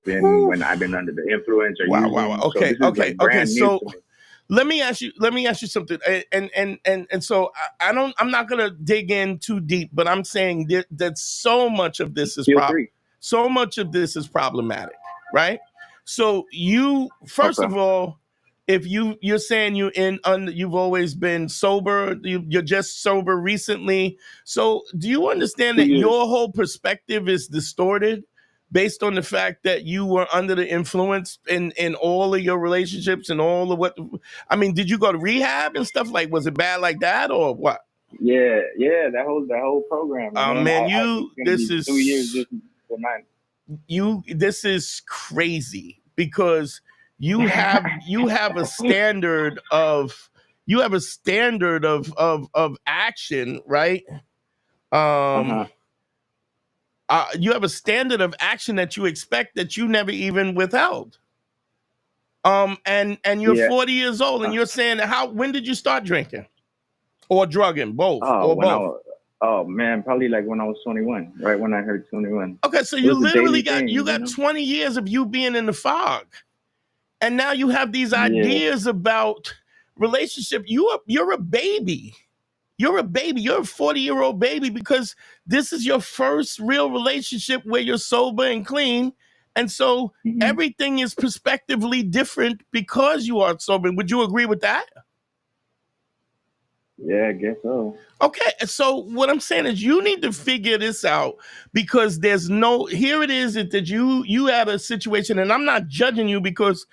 been when I've been under the influence. Or wow. Okay. So let me ask you something. And so I'm not gonna dig in too deep, but I'm saying that so much of this is problematic, right? So you first of all. If you're saying you've always been sober, you're just sober recently. So do you understand that your whole perspective is distorted based on the fact that you were under the influence in all of your relationships and all of what? I mean, did you go to rehab and stuff? Like, was it bad like that or what? Yeah, that whole program. This is 2 years just tonight. This is crazy because. You have a standard of action, right? You have a standard of action that you expect that you never even withheld. And you're 40 years old, and you're saying when did you start drinking or drugging, both or both? Oh man, probably like when I was 21, right when I heard 21. Okay, so you literally got 20 years of you being in the fog. And now you have these ideas about relationship. You're a baby. You're a baby. You're a 40-year-old baby because this is your first real relationship where you're sober and clean. And so everything is prospectively different because you are sober. Would you agree with that? Yeah, I guess so. Okay, so what I'm saying is you need to figure this out because here it is that you had a situation, and I'm not judging you because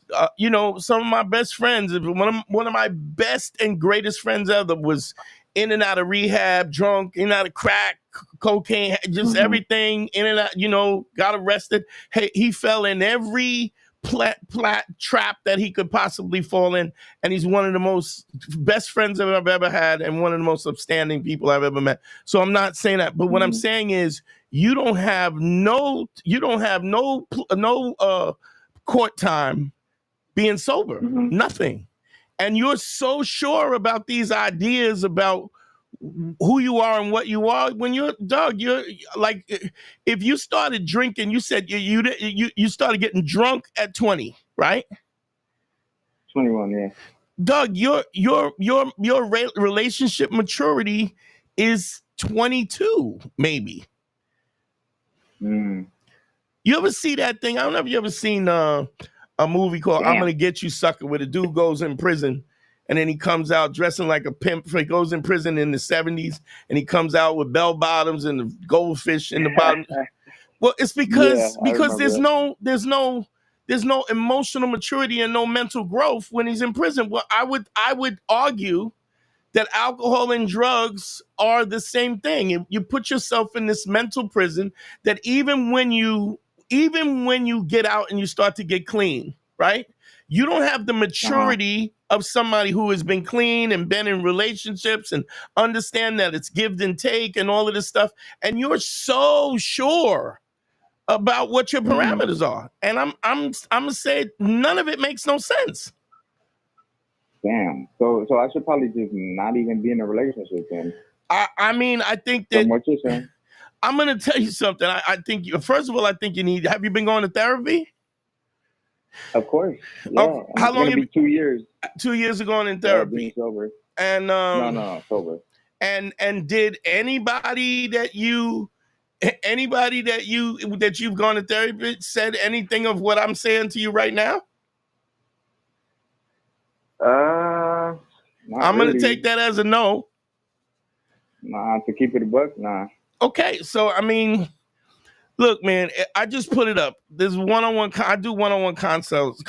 some of my best friends, one of my best and greatest friends ever was in and out of rehab, drunk, in and out of crack, cocaine, just everything, in and out, got arrested. Hey, he fell in every trap that he could possibly fall in. And he's one of the most best friends I've ever had and one of the most upstanding people I've ever met. So I'm not saying that. But what I'm saying is you don't have no court time being sober, nothing. And you're so sure about these ideas about who you are and what you are. When you're like, if you started drinking, you said you started getting drunk at 20, right? 21, yeah. Doug, your relationship maturity is 22, maybe. You ever see that thing? I don't know if you ever seen a movie called I'm Gonna Get You, Sucker, where the dude goes in prison and then he comes out dressing like a pimp. He goes in prison in the 70s and he comes out with bell bottoms and the goldfish in the bottom. Well, it's because there's no emotional maturity and no mental growth when he's in prison. Well, I would argue that alcohol and drugs are the same thing. You put yourself in this mental prison that even when you get out and you start to get clean, right? You don't have the maturity of somebody who has been clean and been in relationships and understand that it's give and take and all of this stuff. And you're so sure about what your parameters are. And I'm gonna say none of it makes no sense. Damn. So I should probably just not even be in a relationship then. I mean, I think From that what you're saying. I'm gonna tell you something. I think first of all, I think you need. Have you been going to therapy? Of course. Yeah. Oh, how It's long gonna you be 2 years. 2 years ago in Being therapy? sober. And No, sober. and did anybody that you've gone to therapy said anything of what I'm saying to you right now? Not I'm really. gonna take that as a no. Nah, to keep it a buck, nah. Okay, so I mean, look, man, I just put it up. There's one-on-one. I do one-on-one consults.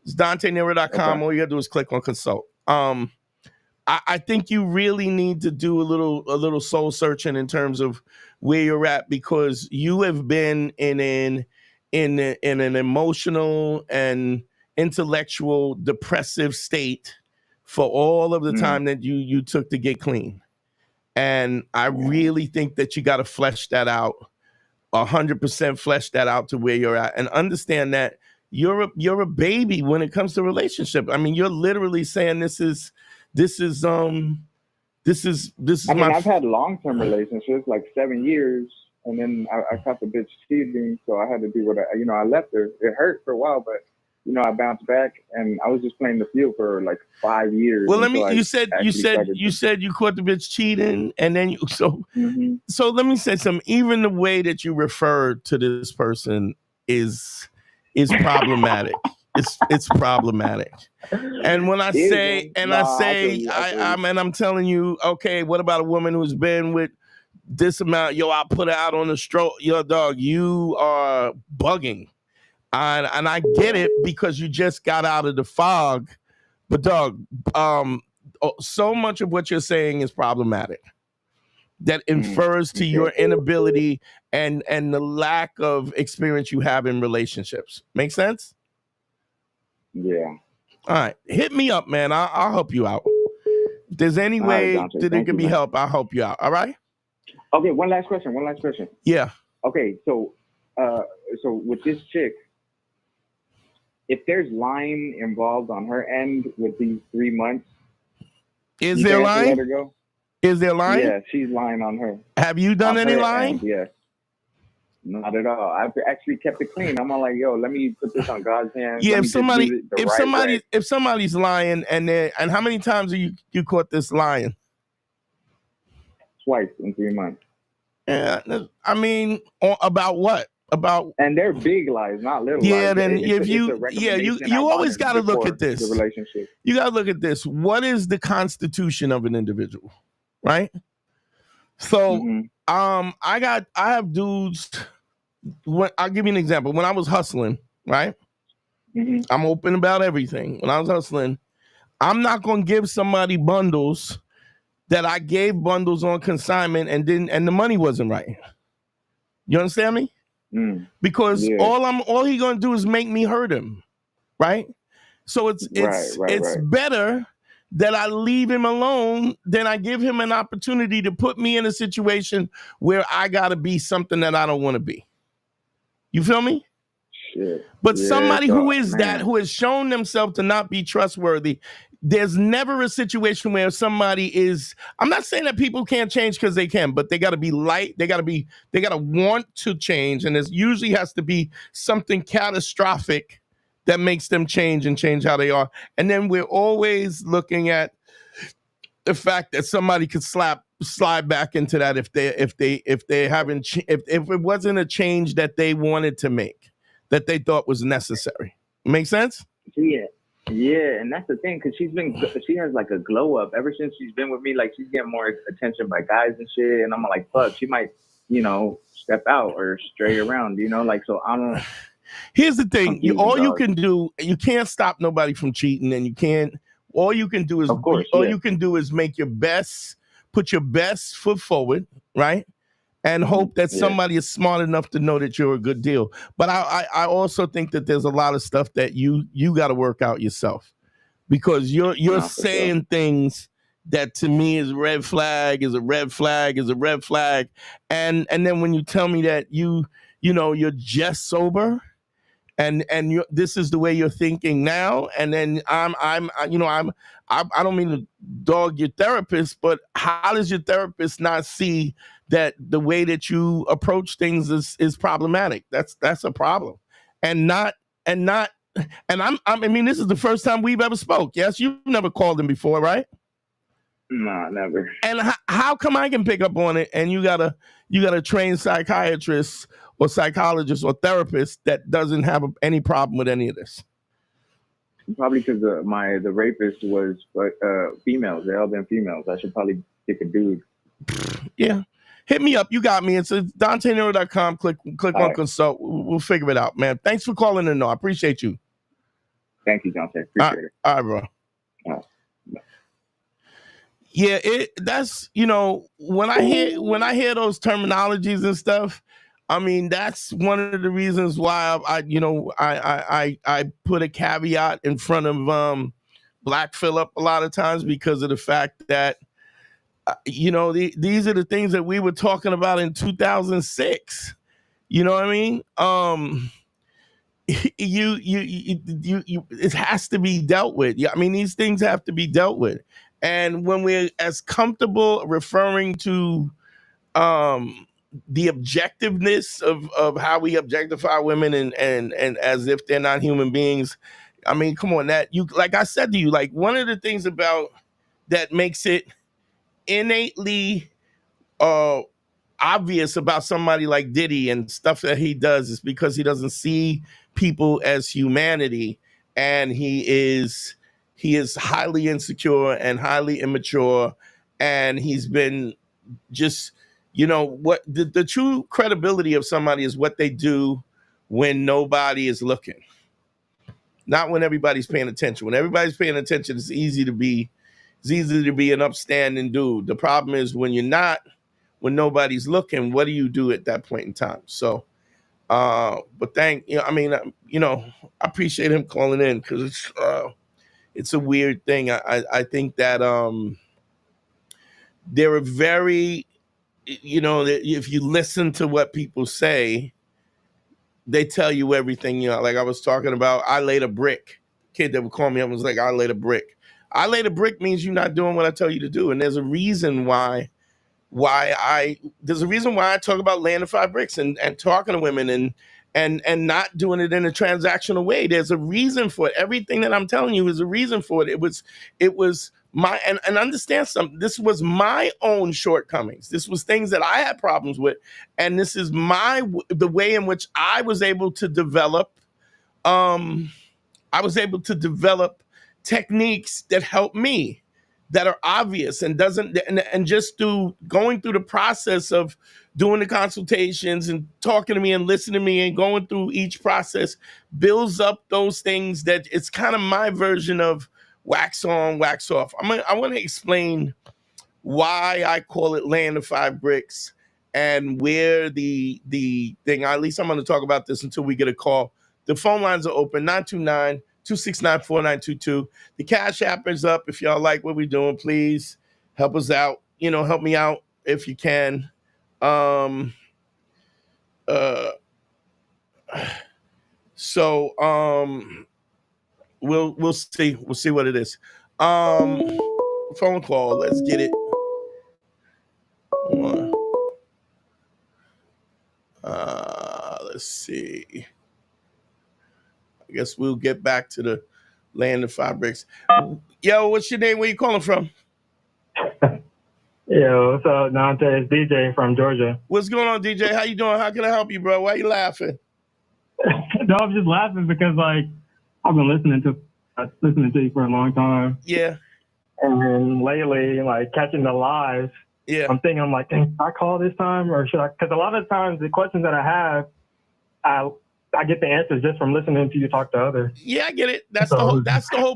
It's DanteNero.com. Okay. All you gotta do is click on consult. I think you really need to do a little soul searching in terms of where you're at, because you have been in an emotional and intellectual depressive state for all of the time that you took to get clean. And I really think that you got to flesh that out, 100% flesh that out to where you're at, and understand that you're a baby when it comes to relationship. I mean, you're literally saying this is I mean, I've had long-term relationships, like 7 years, and then I caught the bitch cheating, so I had to do what I left her. It hurt for a while, but I bounced back, and I was just playing the field for like 5 years. Well, you said you caught the bitch cheating, and then so let me say something. Even the way that you referred to this person is problematic. It's problematic. And when I say, I'm telling you, okay, what about a woman who's been with this amount? Yo, I put her out on the stroke. Yo, dog, you are bugging. And I get it because you just got out of the fog. But dog, so much of what you're saying is problematic. That infers to your inability and the lack of experience you have in relationships. Make sense? Yeah. All right. Hit me up, man. I'll help you out. If there's any way that it can be helped, I'll help you out. All right? Okay, one last question. Yeah. Okay, so with this chick, if there's lying involved on her end with these 3 months, is there lying? Let her go? Is there lying? Yeah, she's lying on her. Have you done any lying? Yeah. Not at all. I've actually kept it clean. I'm all like, yo, let me put this on God's hands. Yeah, if somebody's lying, and how many times have you caught this lying? Twice in 3 months. Yeah, I mean, about what? And they're big lies, not little lies. Yeah, then you always got to look at this. The relationship. You got to look at this. What is the constitution of an individual, right? So, I have dudes. I'll give you an example. When I was hustling, right? I'm open about everything. When I was hustling, I'm not going to give somebody bundles that I gave bundles on consignment and the money wasn't right. You understand me? Because all he gonna do is make me hurt him, right? So it's better that I leave him alone than I give him an opportunity to put me in a situation where I gotta be something that I don't want to be. You feel me? Shit. But somebody who has shown themselves to not be trustworthy, there's never a situation where somebody is. I'm not saying that people can't change because they can, but they got to be light. They got to want to change, and there usually has to be something catastrophic that makes them change and change how they are. And then we're always looking at the fact that somebody could slide back into that if they haven't if it wasn't a change that they wanted to make, that they thought was necessary. Make sense? Yeah, and that's the thing, because she has like a glow up ever since she's been with me. Like, she's getting more attention by guys and shit, and I'm like, fuck, she might, step out or stray around, like, so I don't. Here's the thing: you can do, you can't stop nobody from cheating, and you can't. All you can do is, you can do is make your best, put your best foot forward, right? And hope that somebody is smart enough to know that you're a good deal. But I also think that there's a lot of stuff that you got to work out yourself, because you're saying things that to me is red flag, is a red flag, is a red flag. And then when you tell me that you're just sober, and this is the way you're thinking now, and then I don't mean to dog your therapist, but how does your therapist not see that the way that you approach things is problematic? That's a problem, and I mean, this is the first time we've ever spoke. Yes, you've never called him before, right? Nah, never. And how come I can pick up on it, and you got a trained psychiatrist or psychologist or therapist that doesn't have any problem with any of this? Probably because the rapist was females. They all been females. I should probably pick a dude. Yeah. Hit me up. You got me. It's DanteNero.com. Click All on right. consult. We'll figure it out, man. Thanks for calling in, though. I appreciate you. Thank you, Dante. Appreciate it. All right, bro. All right. Yeah, that's, when I hear those terminologies and stuff, I mean, that's one of the reasons why I put a caveat in front of Black Phillip a lot of times, because of the fact that these are the things that we were talking about in 2006. You know what I mean? It has to be dealt with. Yeah, I mean, these things have to be dealt with. And when we're as comfortable referring to the objectiveness of how we objectify women and as if they're not human beings, I mean, come on, like I said to you, like, one of the things about that makes it innately obvious about somebody like Diddy and stuff that he does is because he doesn't see people as humanity, and he is highly insecure and highly immature, and he's been just, what the true credibility of somebody is what they do when nobody is looking, not when everybody's paying attention. When everybody's paying attention, it's easy to be an upstanding dude. The problem is when when nobody's looking, what do you do at that point in time? So, but I appreciate him calling in, because it's a weird thing. I think that there are very, if you listen to what people say, they tell you everything. Like I was talking about, I laid a brick. Kid that would call me up was like, I laid a brick. I laid a brick means you're not doing what I tell you to do. And there's a reason why I talk about laying the 5 bricks and talking to women and not doing it in a transactional way. There's a reason for it. Everything that I'm telling you is a reason for it. It was my, and understand something, this was my own shortcomings. This was things that I had problems with. And this is the way in which I was able to develop, techniques that help me, that are obvious, and just through going through the process of doing the consultations and talking to me and listening to me and going through each process builds up those things that it's kind of my version of wax on, wax off. I want to explain why I call it laying the 5 bricks and where the thing, at least I'm going to talk about this until we get a call. The phone lines are open, 929-269-4922. The Cash App is up. If y'all like what we're doing, please help us out. Help me out if you can. We'll see. We'll see what it is. Phone call. Let's get it. Let's see. I guess we'll get back to the laying the 5 bricks. Yo, what's your name? Where you calling from? Yo, what's up, Dante? It's DJ from Georgia. What's going on, DJ? How you doing? How can I help you, bro? Why you laughing? No, I'm just laughing because, like, I've been listening to you for a long time. Yeah. And then lately, like, catching the live, yeah, I'm thinking, I'm like, dang, should I call this time or should I? Because a lot of times the questions that I have, I get the answers just from listening to you talk to others. Yeah, I get it. That's the whole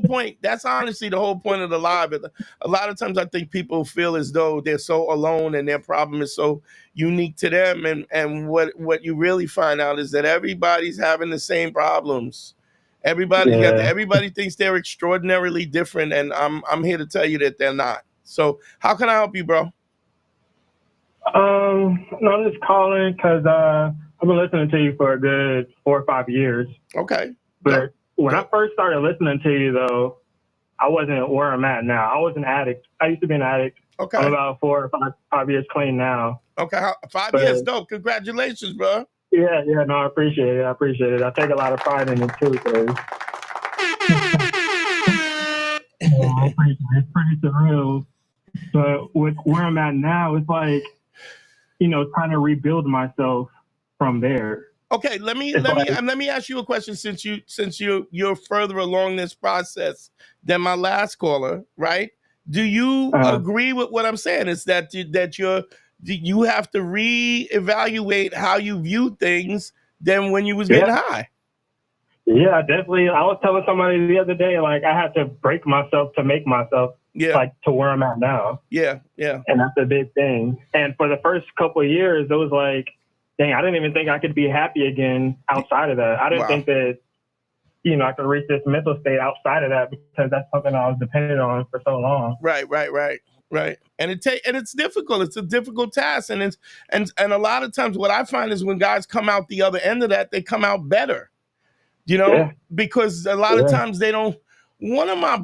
point. That's honestly the whole point of the live. A lot of times I think people feel as though they're so alone and their problem is so unique to them. And what you really find out is that everybody's having the same problems. Everybody thinks they're extraordinarily different, and I'm here to tell you that they're not. So how can I help you, bro? No, I'm just calling because I'm I've been listening to you for a good 4 or 5 years. Okay. But when I first started listening to you, though, I wasn't where I'm at now. I was an addict. I used to be an addict. Okay. I'm about 4 or 5 years clean now. Okay. 5 But- years, dope. Congratulations, bro. Yeah, no, I appreciate it. I take a lot of pride in it, too, because it's pretty surreal. But with where I'm at now, it's like, trying to rebuild myself from there. Okay, let me ask you a question since you're further along this process than my last caller, right? Do you agree with what I'm saying? Is that you have to reevaluate how you view things than when you was getting high? Yeah, definitely. I was telling somebody the other day, like, I had to break myself to make myself, like, to where I'm at now. Yeah. And that's a big thing. And for the first couple of years, it was like, dang, I didn't even think I could be happy again outside of that. I didn't think that, I could reach this mental state outside of that because that's something I was dependent on for so long. Right. And it's difficult. It's a difficult task. And a lot of times what I find is when guys come out the other end of that, they come out better, because a lot of times they don't. One of my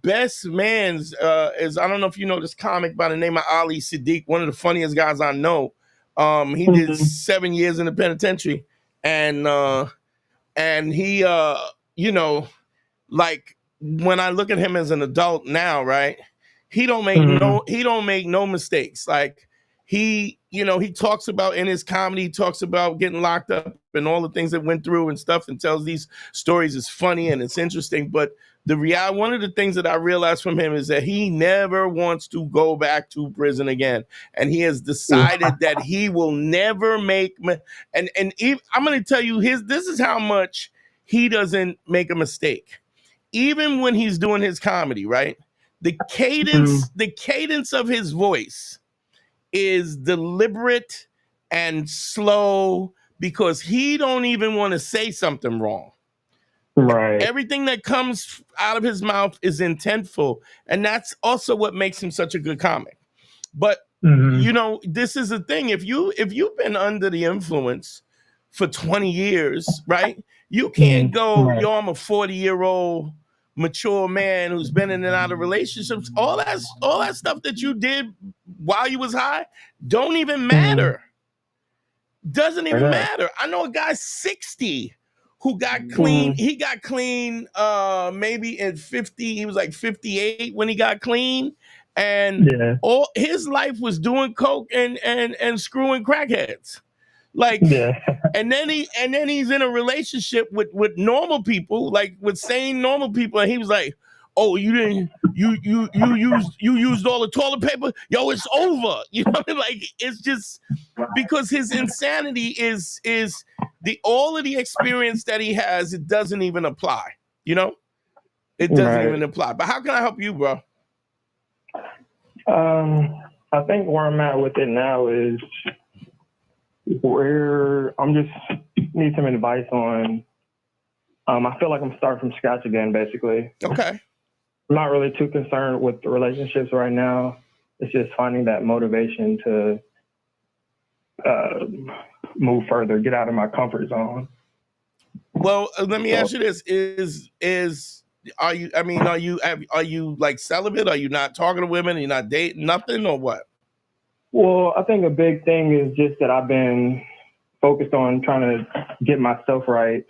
best mans is, I don't know if you know this comic by the name of Ali Siddiq, one of the funniest guys I know. He did 7 years in the penitentiary, and he, like, when I look at him as an adult now, right, he don't make no mistakes. Like, he talks about in his comedy, he talks about getting locked up and all the things that went through and stuff, and tells these stories. It's funny and it's interesting, but one of the things that I realized from him is that he never wants to go back to prison again. And he has decided that he will never make, I'm going to tell you this is how much he doesn't make a mistake. Even when he's doing his comedy, right? The cadence of his voice is deliberate and slow because he don't even want to say something wrong. Right. Everything that comes out of his mouth is intentful, and that's also what makes him such a good comic. But this is the thing: if you've been under the influence for 20 years, right? You can't go, I'm a 40-year-old mature man who's been in and out of relationships. All that stuff that you did while you was high don't even matter. Doesn't even matter. I know a guy 60 who got clean. He got clean maybe at 50. He was like 58 when he got clean. And all his life was doing coke and screwing crackheads. Like, and then he's in a relationship with normal people, like with sane normal people, and he was like, "Oh, you used all the toilet paper? Yo, it's over." You know, like, it's just because his insanity is all of the experience that he has, it doesn't even apply. It doesn't even apply. But how can I help you, bro? I think where I'm at with it now is where I'm just need some advice on. I feel like I'm starting from scratch again, basically. Okay. I'm not really too concerned with the relationships right now. It's just finding that motivation to move further, get out of my comfort zone. Well, let me ask you this: are you like celibate? Are you not talking to women? Are you not dating nothing, or what? Well, I think a big thing is just that I've been focused on trying to get myself right.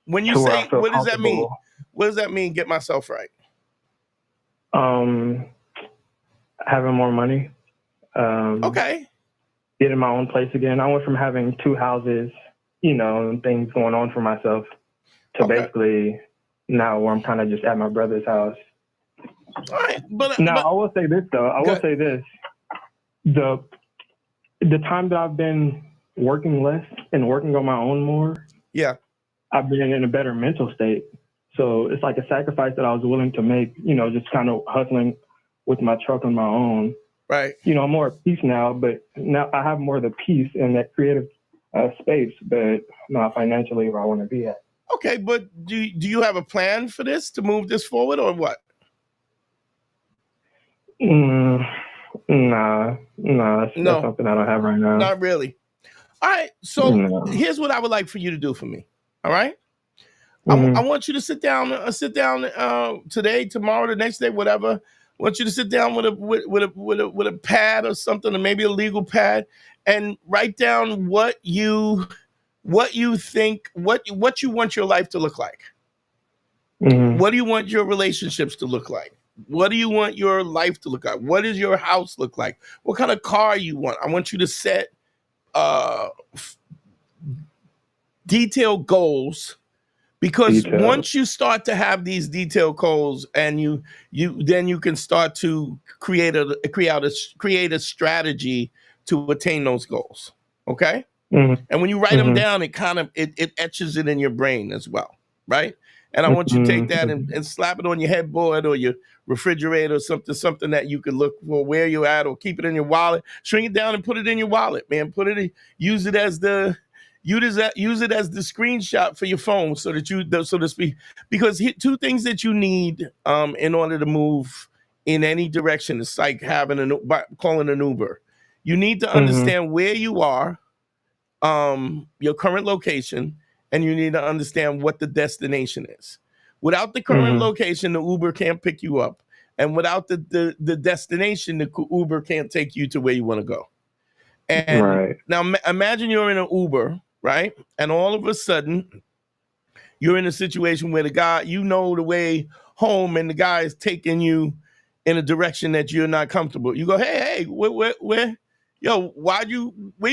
When you say, what does that mean? What does that mean, get myself right? Having more money. Okay. Getting my own place again. I went from having 2 houses, and things going on for myself to basically now where I'm kind of just at my brother's house. All right. But I will say this, though. The time that I've been working less and working on my own more, I've been in a better mental state. So it's like a sacrifice that I was willing to make, just kind of hustling with my truck on my own. Right. I'm more at peace now, but now I have more of the peace and that creative space, but not financially where I want to be at. Okay, but do you have a plan for this to move this forward or what? Nah, that's something I don't have right now. Not really. All right. So No. here's what I would like for you to do for me. All right. Mhm. I want you to sit down today, tomorrow, the next day, whatever. I want you to sit down with a pad or something, or maybe a legal pad, and write down what you think, what you want your life to look like. Mhm. What do you want your relationships to look like? What do you want your life to look like? What does your house look like? What kind of car you want? I want you to set detailed goals, because once you start to have these detailed goals, and you can start to create a strategy to attain those goals. Okay. Mhm. And when you write them Mhm. down, it etches it in your brain as well, right? And I want you to take that and slap it on your headboard or your refrigerator or something that you can look for where you're at, or keep it in your wallet. Shrink it down and put it in your wallet, man. Use it as the screenshot for your phone, so to speak. Because two things that you need in order to move in any direction, it's like calling an Uber. You need to understand where you are, your current location, and you need to understand what the destination is. Without the current location, the Uber can't pick you up. And without the destination, the Uber can't take you to where you want to go. And now imagine you're in an Uber, right? And all of a sudden, you're in a situation where the guy, you know the way home, and the guy is taking you in a direction that you're not comfortable. You go, hey, where you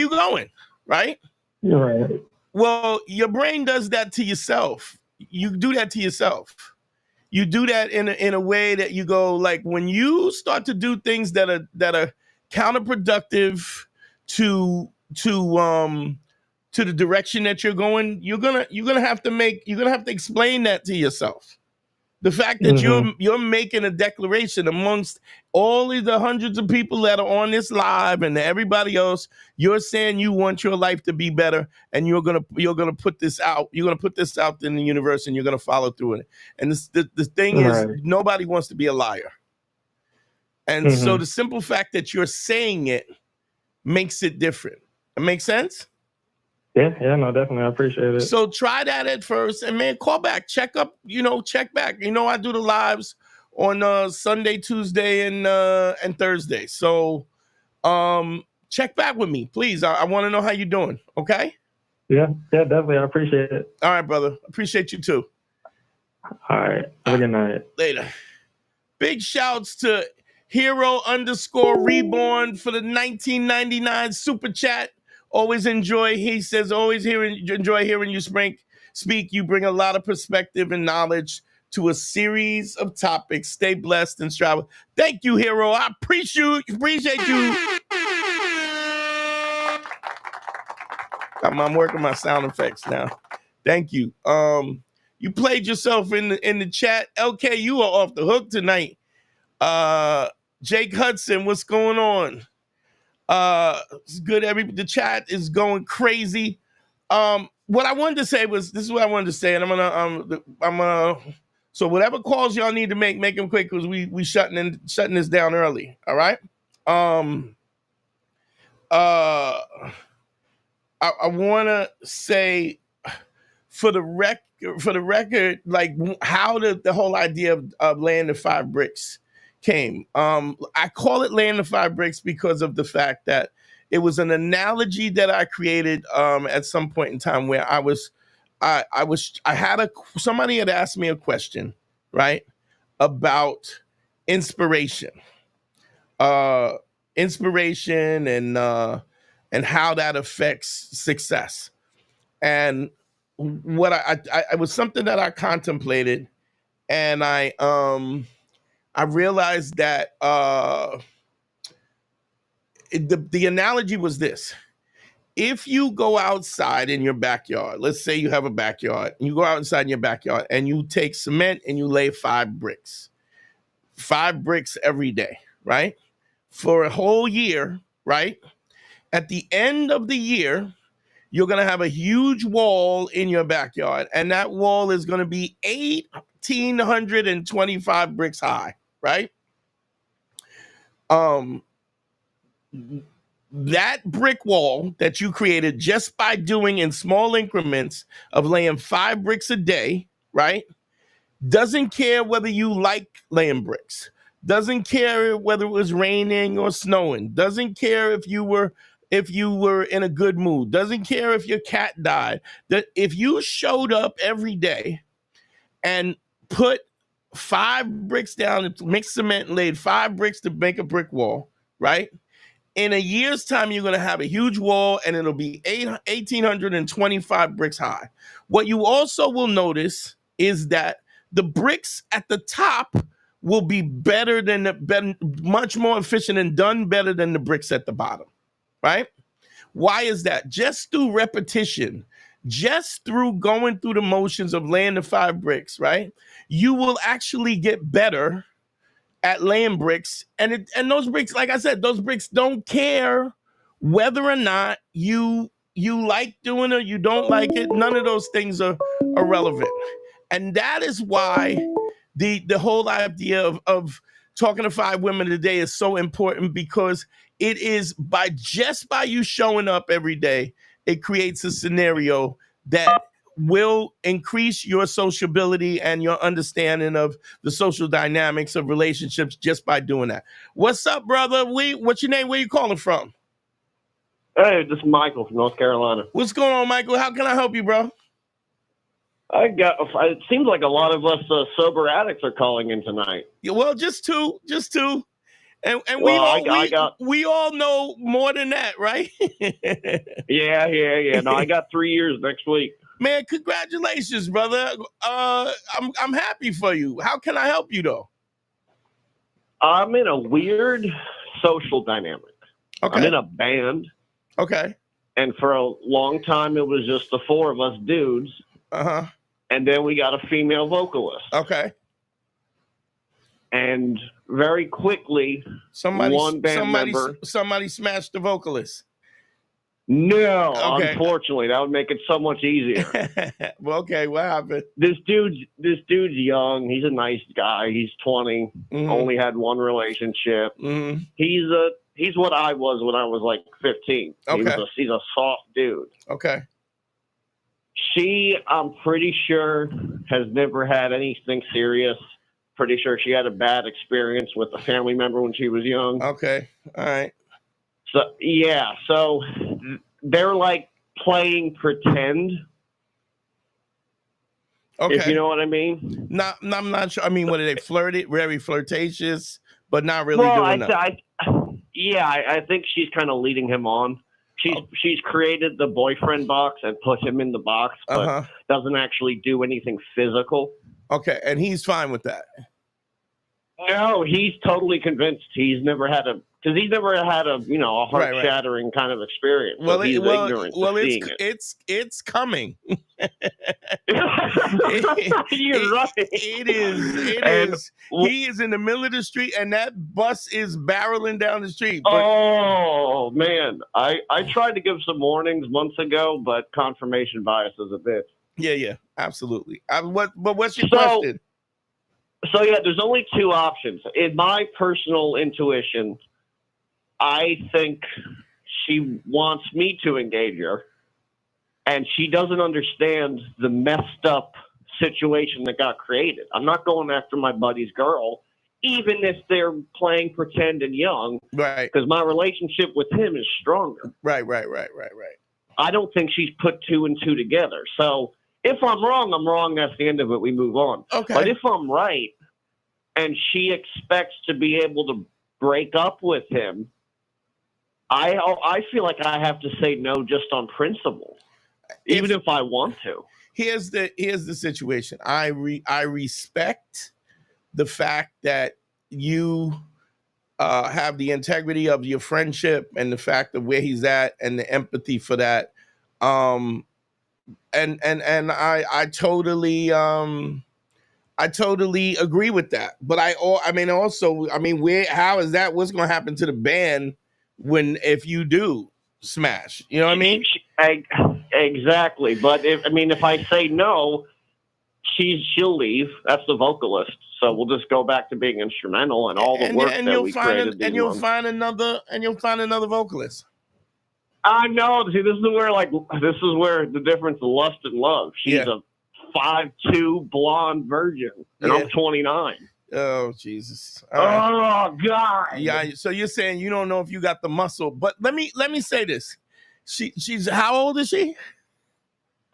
going? Right? You're right. Well, your brain does that to yourself. You do that to yourself. You do that in a way that you go, like, when you start to do things that are counterproductive to the direction that you're going, you're gonna have to explain that to yourself. The fact that you're making a declaration amongst all of the hundreds of people that are on this live and everybody else, you're saying you want your life to be better, and you're gonna put this out. You're gonna put this out in the universe, and you're gonna follow through in it. And the thing is, nobody wants to be a liar. And so the simple fact that you're saying it makes it different. It makes sense? Yeah, no, definitely. I appreciate it. So try that at first, and man, call back, check back. I do the lives on Sunday, Tuesday, and Thursday. So check back with me, please. I want to know how you're doing. Okay? Yeah, definitely. I appreciate it. All right, brother. Appreciate you too. All right. Have a good night. Later. Big shouts to Hero_Reborn for the 1999 super chat. Always enjoy. He says, enjoy hearing you speak. You bring a lot of perspective and knowledge to a series of topics. Stay blessed and strive. Thank you, Hero. I appreciate you. I'm working my sound effects now. Thank you. You played yourself in the chat. LK, you are off the hook tonight. Jake Hudson, what's going on? It's good. The chat is going crazy. What I wanted to say was, this is what I wanted to say, and I'm gonna so whatever calls y'all need to make them quick, because we shutting this down early. All right. I want to say, for the record, like, how the whole idea of laying the 5 bricks came. I call it laying the 5 bricks because of the fact that it was an analogy that I created at some point in time, where somebody had asked me a question, right, about inspiration and how that affects success. And what it was something that I contemplated, and I realized that the analogy was this: if you go outside in your backyard, let's say you have a backyard, and you go outside in your backyard and you take cement and you lay 5 bricks every day, right? For a whole year, right? At the end of the year, you're going to have a huge wall in your backyard, and that wall is going to be 1,825 bricks high, right? that brick wall that you created just by doing in small increments of laying 5 bricks a day, right? Doesn't care whether you like laying bricks. Doesn't care whether it was raining or snowing. Doesn't care if you were in a good mood. Doesn't care if your cat died. That if you showed up every day and put 5 bricks down and mixed cement and laid 5 bricks to make a brick wall, right? In a year's time, you're going to have a huge wall and it'll be 1,825 bricks high. What you also will notice is that the bricks at the top will be much more efficient and done better than the bricks at the bottom, right? Why is that? Just through repetition, just through going through the motions of laying the 5 bricks, right? You will actually get better at laying bricks. And those bricks, like I said, those bricks don't care whether or not you like doing it or you don't like it. None of those things are irrelevant. And that is why the whole idea of talking to 5 women a day is so important, because it is by you showing up every day, it creates a scenario that will increase your sociability and your understanding of the social dynamics of relationships just by doing that. What's up, brother? What's your name? Where you calling from? Hey, this is Michael from North Carolina. What's going on, Michael? How can I help you, bro? It seems like a lot of us sober addicts are calling in tonight. Yeah, well, just two. And we all know more than that, right? Yeah. No, I got 3 years next week. Man, congratulations, brother. I'm happy for you. How can I help you, though? I'm in a weird social dynamic. Okay. I'm in a band. Okay. And for a long time, it was just the 4 of us dudes. Uh-huh. And then we got a female vocalist. Okay. And very quickly, one band member... Somebody smashed the vocalist. No, okay. Unfortunately, that would make it so much easier. Well, okay, what happened? This dude's young. He's a nice guy. He's 20. Mm-hmm. Only had one relationship. Mm-hmm. He's what I was when I was like 15. Okay. He's a soft dude. Okay. She, I'm pretty sure, has never had anything serious. Pretty sure she had a bad experience with a family member when she was young. Okay. All right. So, yeah. So they're like playing pretend. Okay. If you know what I mean? No, I'm not sure. I mean, what are they flirted? Very flirtatious, but not really doing that. I think she's kind of leading him on. She's created the boyfriend box and put him in the box, but doesn't actually do anything physical. Okay, and he's fine with that. No, he's totally convinced. He's never had a heart-shattering kind of experience. So he's ignorant. Well, it's coming. You're right. It is. He is in the middle of the street, and that bus is barreling down the street. Oh man, I tried to give some warnings months ago, but confirmation bias is a bitch. Yeah, absolutely. What's your question? So yeah, there's only 2 options. In my personal intuition, I think she wants me to engage her, and she doesn't understand the messed up situation that got created. I'm not going after my buddy's girl, even if they're playing pretend and young, right? Because my relationship with him is stronger. Right. I don't think she's put 2 and 2 together. So if I'm wrong, I'm wrong. That's the end of it. We move on. Okay. But if I'm right, and she expects to be able to break up with him, I feel like I have to say no just on principle, even if I want to. Here's the situation. I respect the fact that you have the integrity of your friendship and the fact of where he's at and the empathy for that. And I totally agree with that. But how is that? What's going to happen to the band if you do smash? You know what I mean? Exactly. But if I say no, she'll leave. That's the vocalist. So we'll just go back to being instrumental and all the work that we created. And you'll find another vocalist. I know. See, this is where the difference of lust and love. She's a 5'2" blonde virgin, and I'm 29. Oh, Jesus. Oh, God. Yeah. So you're saying you don't know if you got the muscle, but let me say this. She's how old is she?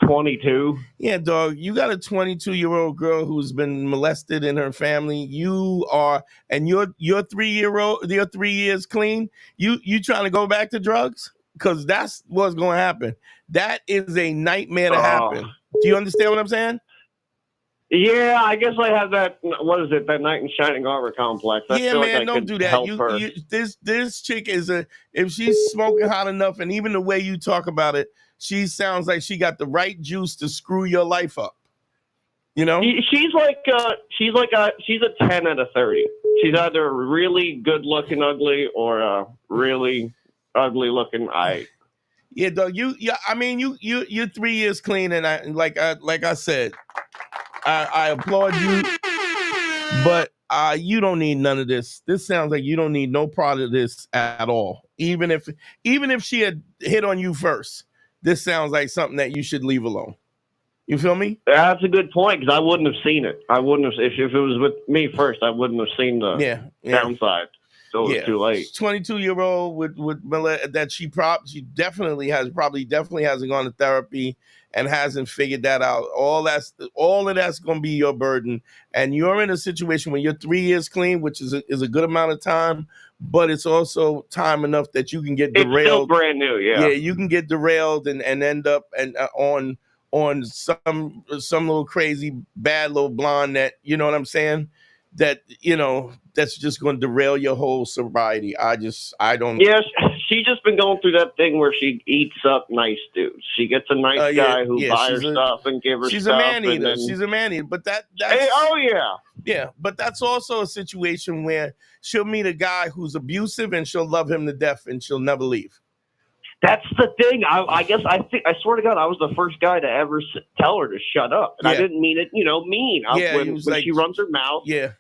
22. Yeah, dog. You got a 22-year-old girl who's been molested in her family. You are, and you're 3-year-old. You're 3 years clean. You trying to go back to drugs? Because that's what's going to happen. That is a nightmare to happen. Do you understand what I'm saying? Yeah, I guess I have that. What is it? That knight in shining armor complex. I feel man, like I don't could do that. help her. This chick is if she's smoking hot enough, and even the way you talk about it, she sounds like she got the right juice to screw your life up. You know, she's a 10 out of 30. She's either really good looking ugly or really ugly looking. Yeah, dog. I mean, you're 3 years clean, and like I said, I applaud you, but you don't need none of this. This sounds like you don't need no part of this at all. Even if she had hit on you first, this sounds like something that you should leave alone. You feel me? That's a good point, because I wouldn't have seen it. I wouldn't have if it was with me first. I wouldn't have seen the downside. So it was too late. 22-year-old with that she definitely hasn't gone to therapy and hasn't figured that out. All of that's going to be your burden, and you're in a situation where you're 3 years clean, which is a good amount of time, but it's also time enough that you can get derailed. It's still brand new, yeah. Yeah, you can get derailed and end up on some little crazy bad little blonde that, you know what I'm saying, that, you know, that's just going to derail your whole sobriety. I don't. Yeah, she's just been going through that thing where she eats up nice dudes. She gets a nice guy who buys her stuff and give her stuff. She's a man eater. She's a man eater. But that's yeah. But that's also a situation where she'll meet a guy who's abusive and she'll love him to death and she'll never leave. That's the thing. I guess I swear to God, I was the first guy to ever tell her to shut up, and I didn't mean it, mean. When she runs her mouth. Yeah.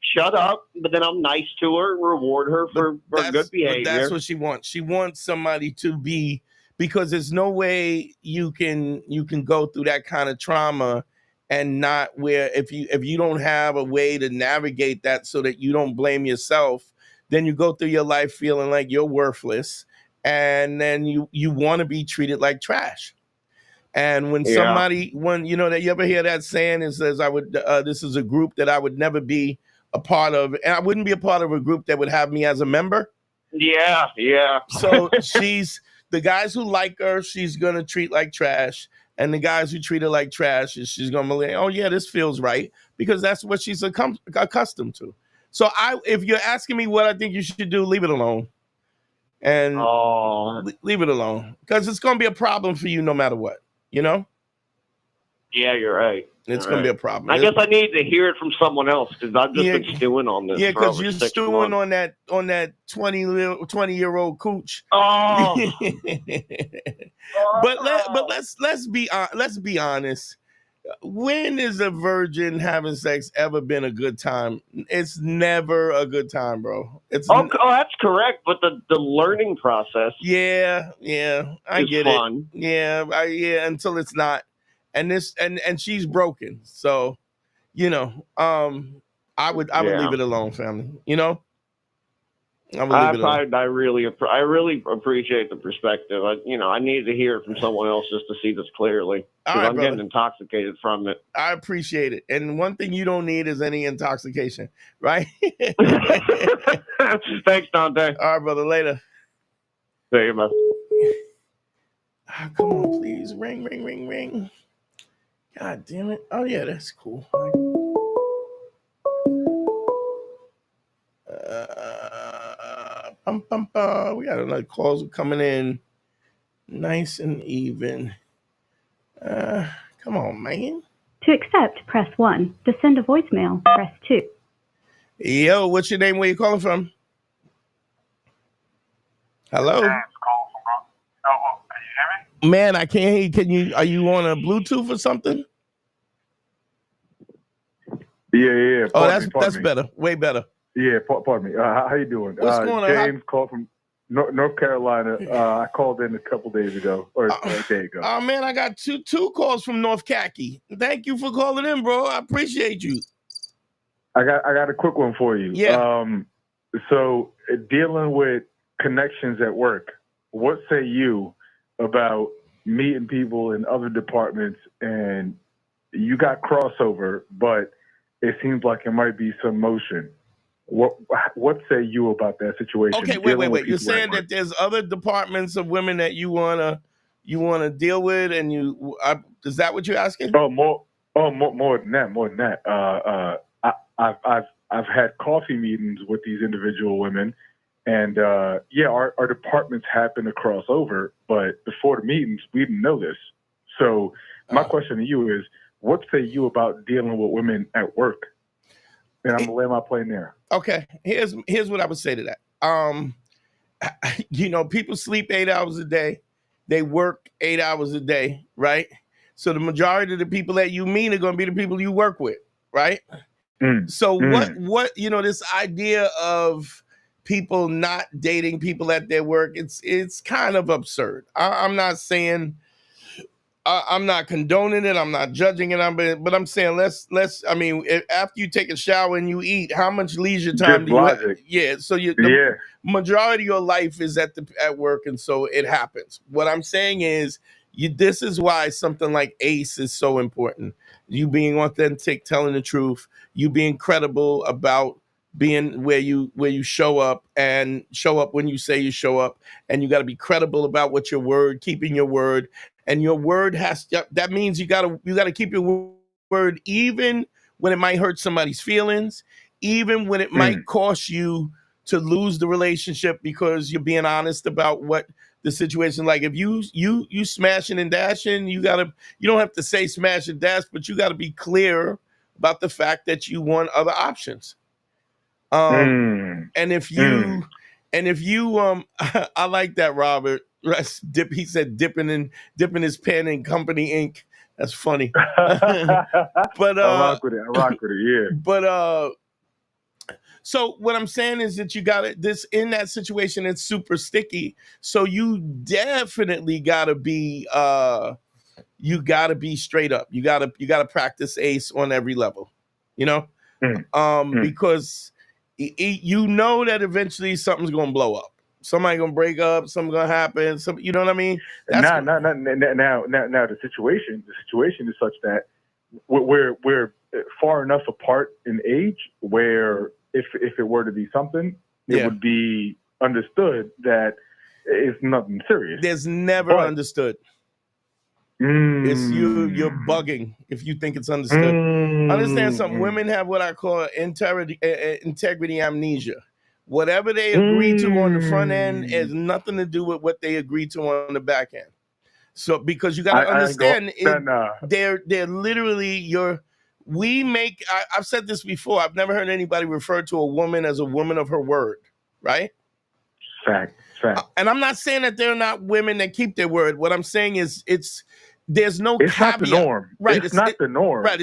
Shut up, but then I'm nice to her and reward her for good behavior. That's what she wants. She wants somebody to be, because there's no way you can go through that kind of trauma and not where if you don't have a way to navigate that so that you don't blame yourself, then you go through your life feeling like you're worthless, and then you want to be treated like trash. And when somebody, that you ever hear that saying, it says, this is a group that I would never be a part of, and I wouldn't be a part of a group that would have me as a member. Yeah. So she's, the guys who like her, she's going to treat like trash. And the guys who treat her like trash, she's going to be like, oh yeah, this feels right, because that's what she's accustomed to. So if you're asking me what I think you should do, leave it alone. And leave it alone, because it's going to be a problem for you no matter what. You know? Yeah, you're right. It's going to be a problem. I guess I need to hear it from someone else, because I've just been stewing on this. Yeah, because you're 6 stewing months. on that 20-year-old cooch. Oh. But let's be honest. When is a virgin having sex ever been a good time? It's never a good time, bro. It's that's correct. But the learning process, I get fun. it. Yeah, until it's not, and she's broken. So, I would leave it alone, family. I really appreciate the perspective. I needed to hear it from someone else just to see this clearly, because I'm getting intoxicated from it. I appreciate it. And one thing you don't need is any intoxication, right? Thanks, Dante. All right, brother. Later. See you, man. Come on, please. Ring. God damn it. Oh, yeah, that's cool. We got another calls coming in nice and even. Come on, man. To accept, press 1. To send a voicemail, press 2. Yo, what's your name? Where you calling from? Hello? Can you hear me? Man, I can't hear you. Are you on a Bluetooth or something? Yeah. That's better. Way better. Yeah, pardon me. How you doing? What's going on? James called from North Carolina. I called in a couple days ago, or a day ago. Oh man, I got two calls from North Khaki. Thank you for calling in, bro. I appreciate you. I got a quick one for you. Yeah. So dealing with connections at work, what say you about meeting people in other departments and you got crossover, but it seems like it might be some motion? What say you about that situation? Okay, wait. You're saying that there's other departments of women that you wanna deal with, and is that what you're asking? More than that. I've had coffee meetings with these individual women, and our departments happen to cross over, but before the meetings, we didn't know this. So my question to you is, what say you about dealing with women at work? And I'm gonna lay my plane there. Okay, here's what I would say to that. People sleep 8 hours a day, they work 8 hours a day, right? So the majority of the people that you meet are going to be the people you work with, right? So what this idea of people not dating people at their work, it's kind of absurd. I'm not saying. I'm not condoning it. I'm not judging it. But I'm saying after you take a shower and you eat, how much leisure time do you have? Yeah. So the majority of your life is at work, and so it happens. What I'm saying is, this is why something like ACE is so important. You being authentic, telling the truth, you being credible about being where you show up, and show up when you say you show up, and you got to be credible about what keeping your word. And your word that means you gotta keep your word, even when it might hurt somebody's feelings, even when it might cost you to lose the relationship, because you're being honest about what the situation. Like if you smashing and dashing, you don't have to say smash and dash, but you got to be clear about the fact that you want other options. And if you I like that, Robert. He said dipping his pen in company ink. That's funny. But I rock with it. Yeah. But so what I'm saying is that you got this in that situation. It's super sticky. So you definitely gotta be straight up. You gotta practice ACE on every level. Because you know that eventually something's gonna blow up. Somebody gonna break up. Something gonna happen. You know what I mean? Now, the situation is such that we're far enough apart in age where if it were to be something, it would be understood that it's nothing serious. There's never understood. It's you're bugging if you think it's understood. Understand something. Women have what I call integrity amnesia. Whatever they agree to on the front end has nothing to do with what they agree to on the back end. So because you got to understand, they're literally I've said this before. I've never heard anybody refer to a woman as a woman of her word, right? Fact. And I'm not saying that they're not women that keep their word. What I'm saying is there's no it's caveat. Not the norm. Right. It's not the norm. Right.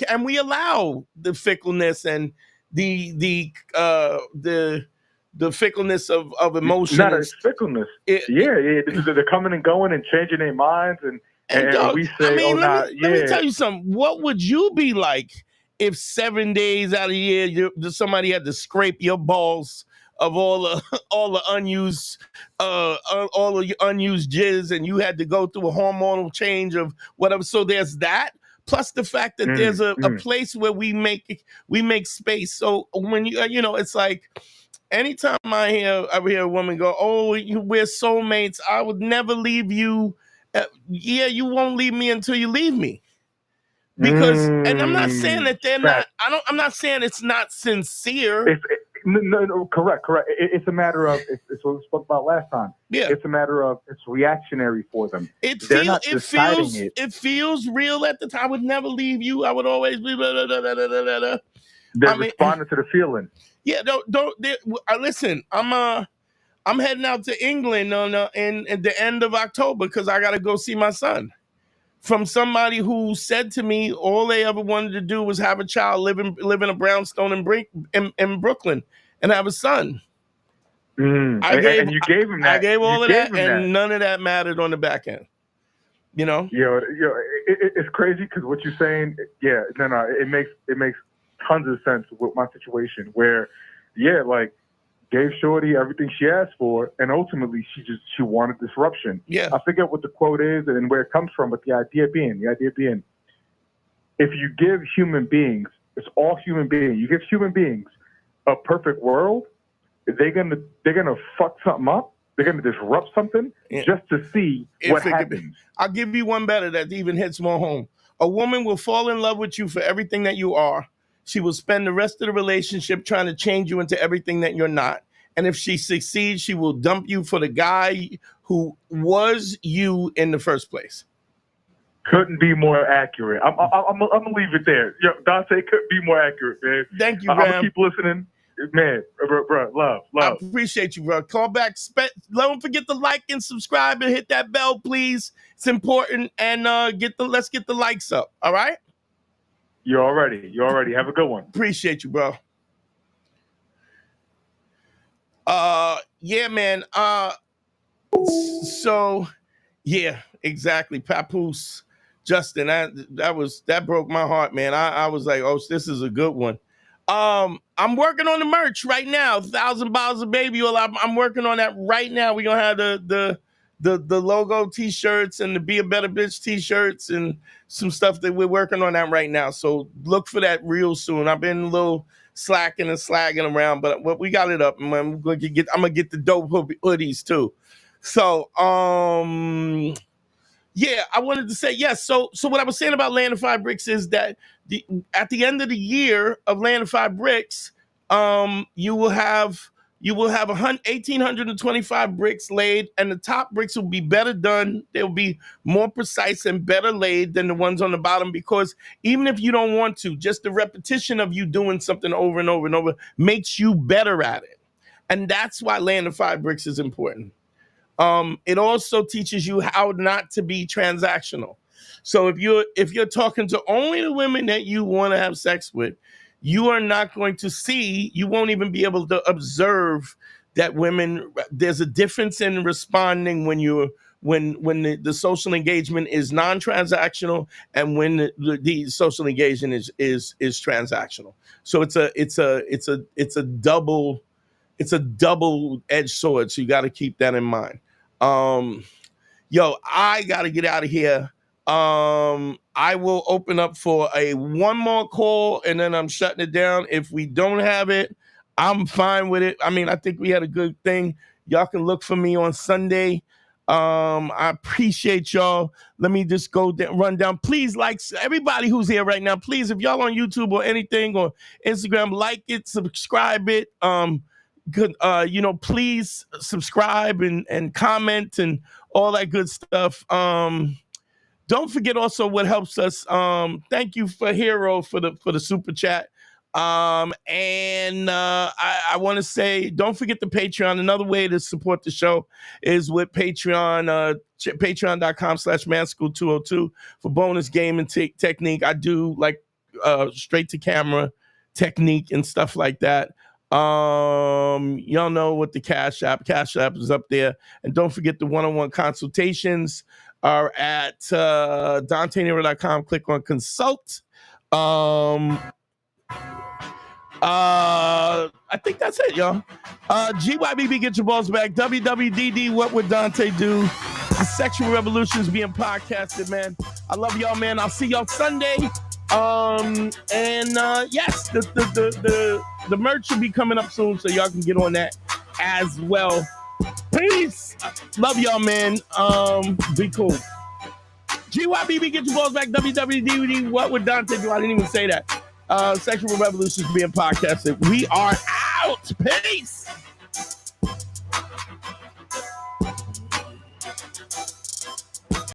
And we allow the fickleness and the fickleness of emotion. Not a fickleness. They're coming and going and changing their minds, and we say, let me tell you something. What would you be like if 7 days out of the year somebody had to scrape your balls of all the unused jizz, and you had to go through a hormonal change of whatever? So there's that. Plus the fact that there's a place where we make space. So when it's like anytime I hear a woman go, "Oh, we're soulmates. I would never leave you." You won't leave me until you leave me. Because, and I'm not saying that they're not. I'm not saying it's not sincere. No, correct. It's a matter of, it's what we spoke about last time. Yeah. It's a matter of, it's reactionary for them. It feels real at the time. I would never leave you. I would always be blah, blah, blah, blah, blah, blah. They're responding to the feeling. Yeah, listen, I'm heading out to England in the end of October because I got to go see my son. From somebody who said to me all they ever wanted to do was have a child, live in a brownstone in Brooklyn, and have a son. And you gave him that. I gave all of that, and that. none of that mattered on the back end. You know? It's crazy because what you're saying, it makes tons of sense with my situation where, like, gave Shorty everything she asked for, and ultimately she wanted disruption. Yeah. I forget what the quote is and where it comes from, but the idea being, if you give human beings, it's all human beings, you give human beings a perfect world, they're gonna fuck something up. They're gonna disrupt something just to see what happens. I'll give you one better that even hits more home. A woman will fall in love with you for everything that you are. She will spend the rest of the relationship trying to change you into everything that you're not. And if she succeeds, she will dump you for the guy who was you in the first place. Couldn't be more accurate. I'm gonna leave it there. Yo, Dante couldn't be more accurate, man. Thank you, I'm Ram. gonna keep listening. Man, bro, love. I appreciate you, bro. Call back. Don't forget to like and subscribe and hit that bell, please. It's important. And let's get the likes up. All right? You already. Have a good one. Appreciate you, bro. Yeah, man. So yeah, exactly. Papoose, Justin, that broke my heart, man. I was like, oh, this is a good one. I'm working on the merch right now. 1,000 bottles of baby oil. I'm working on that right now. We're gonna have the logo t-shirts and the Be a Better Bitch t-shirts and some stuff that we're working on that right now. So look for that real soon. I've been a little slacking and slagging around, but we got it up, and I'm gonna get the dope hoodies too. So yeah, I wanted to say yes. So what I was saying about Land of Five Bricks is that at the end of the year of Land of Five Bricks, you will have 1,825 bricks laid, and the top bricks will be better done. They'll be more precise and better laid than the ones on the bottom, because even if you don't want to, just the repetition of you doing something over and over and over makes you better at it. And that's why Land of Five Bricks is important. It also teaches you how not to be transactional. So if you're talking to only the women that you want to have sex with, you are not going to see, you won't even be able to observe that there's a difference in responding when the social engagement is non-transactional and when the social engagement is transactional. So it's a double-edged sword. So you got to keep that in mind. Yo, I got to get out of here. I will open up for one more call, and then I'm shutting it down. If we don't have it, I'm fine with it. I mean, I think we had a good thing. Y'all can look for me on Sunday. I appreciate y'all. Let me just run down. Please like everybody who's here right now. Please, if y'all on YouTube or anything or Instagram, like it, subscribe it. Please subscribe and comment and all that good stuff. Don't forget also what helps us. Thank you for Hero for the super chat. I want to say, don't forget the Patreon. Another way to support the show is with Patreon, patreon.com/manschool202 for bonus game and technique. I do like straight to camera technique and stuff like that. Y'all know what the Cash App is up there. And don't forget the one-on-one consultations are at DanteNero.com. Click on consult. I think that's it, y'all. GYBB, get your balls back. WWDD, what would Dante do? The Sexual Revolution is being podcasted, man. I love y'all, man. I'll see y'all Sunday. Yes, the merch will be coming up soon, so y'all can get on that as well. Peace. Love y'all, man. Be cool. GYBB, get your balls back. WWDD, what would Dante do? I didn't even say that. Sexual Revolution is being podcasted. We are out. Peace.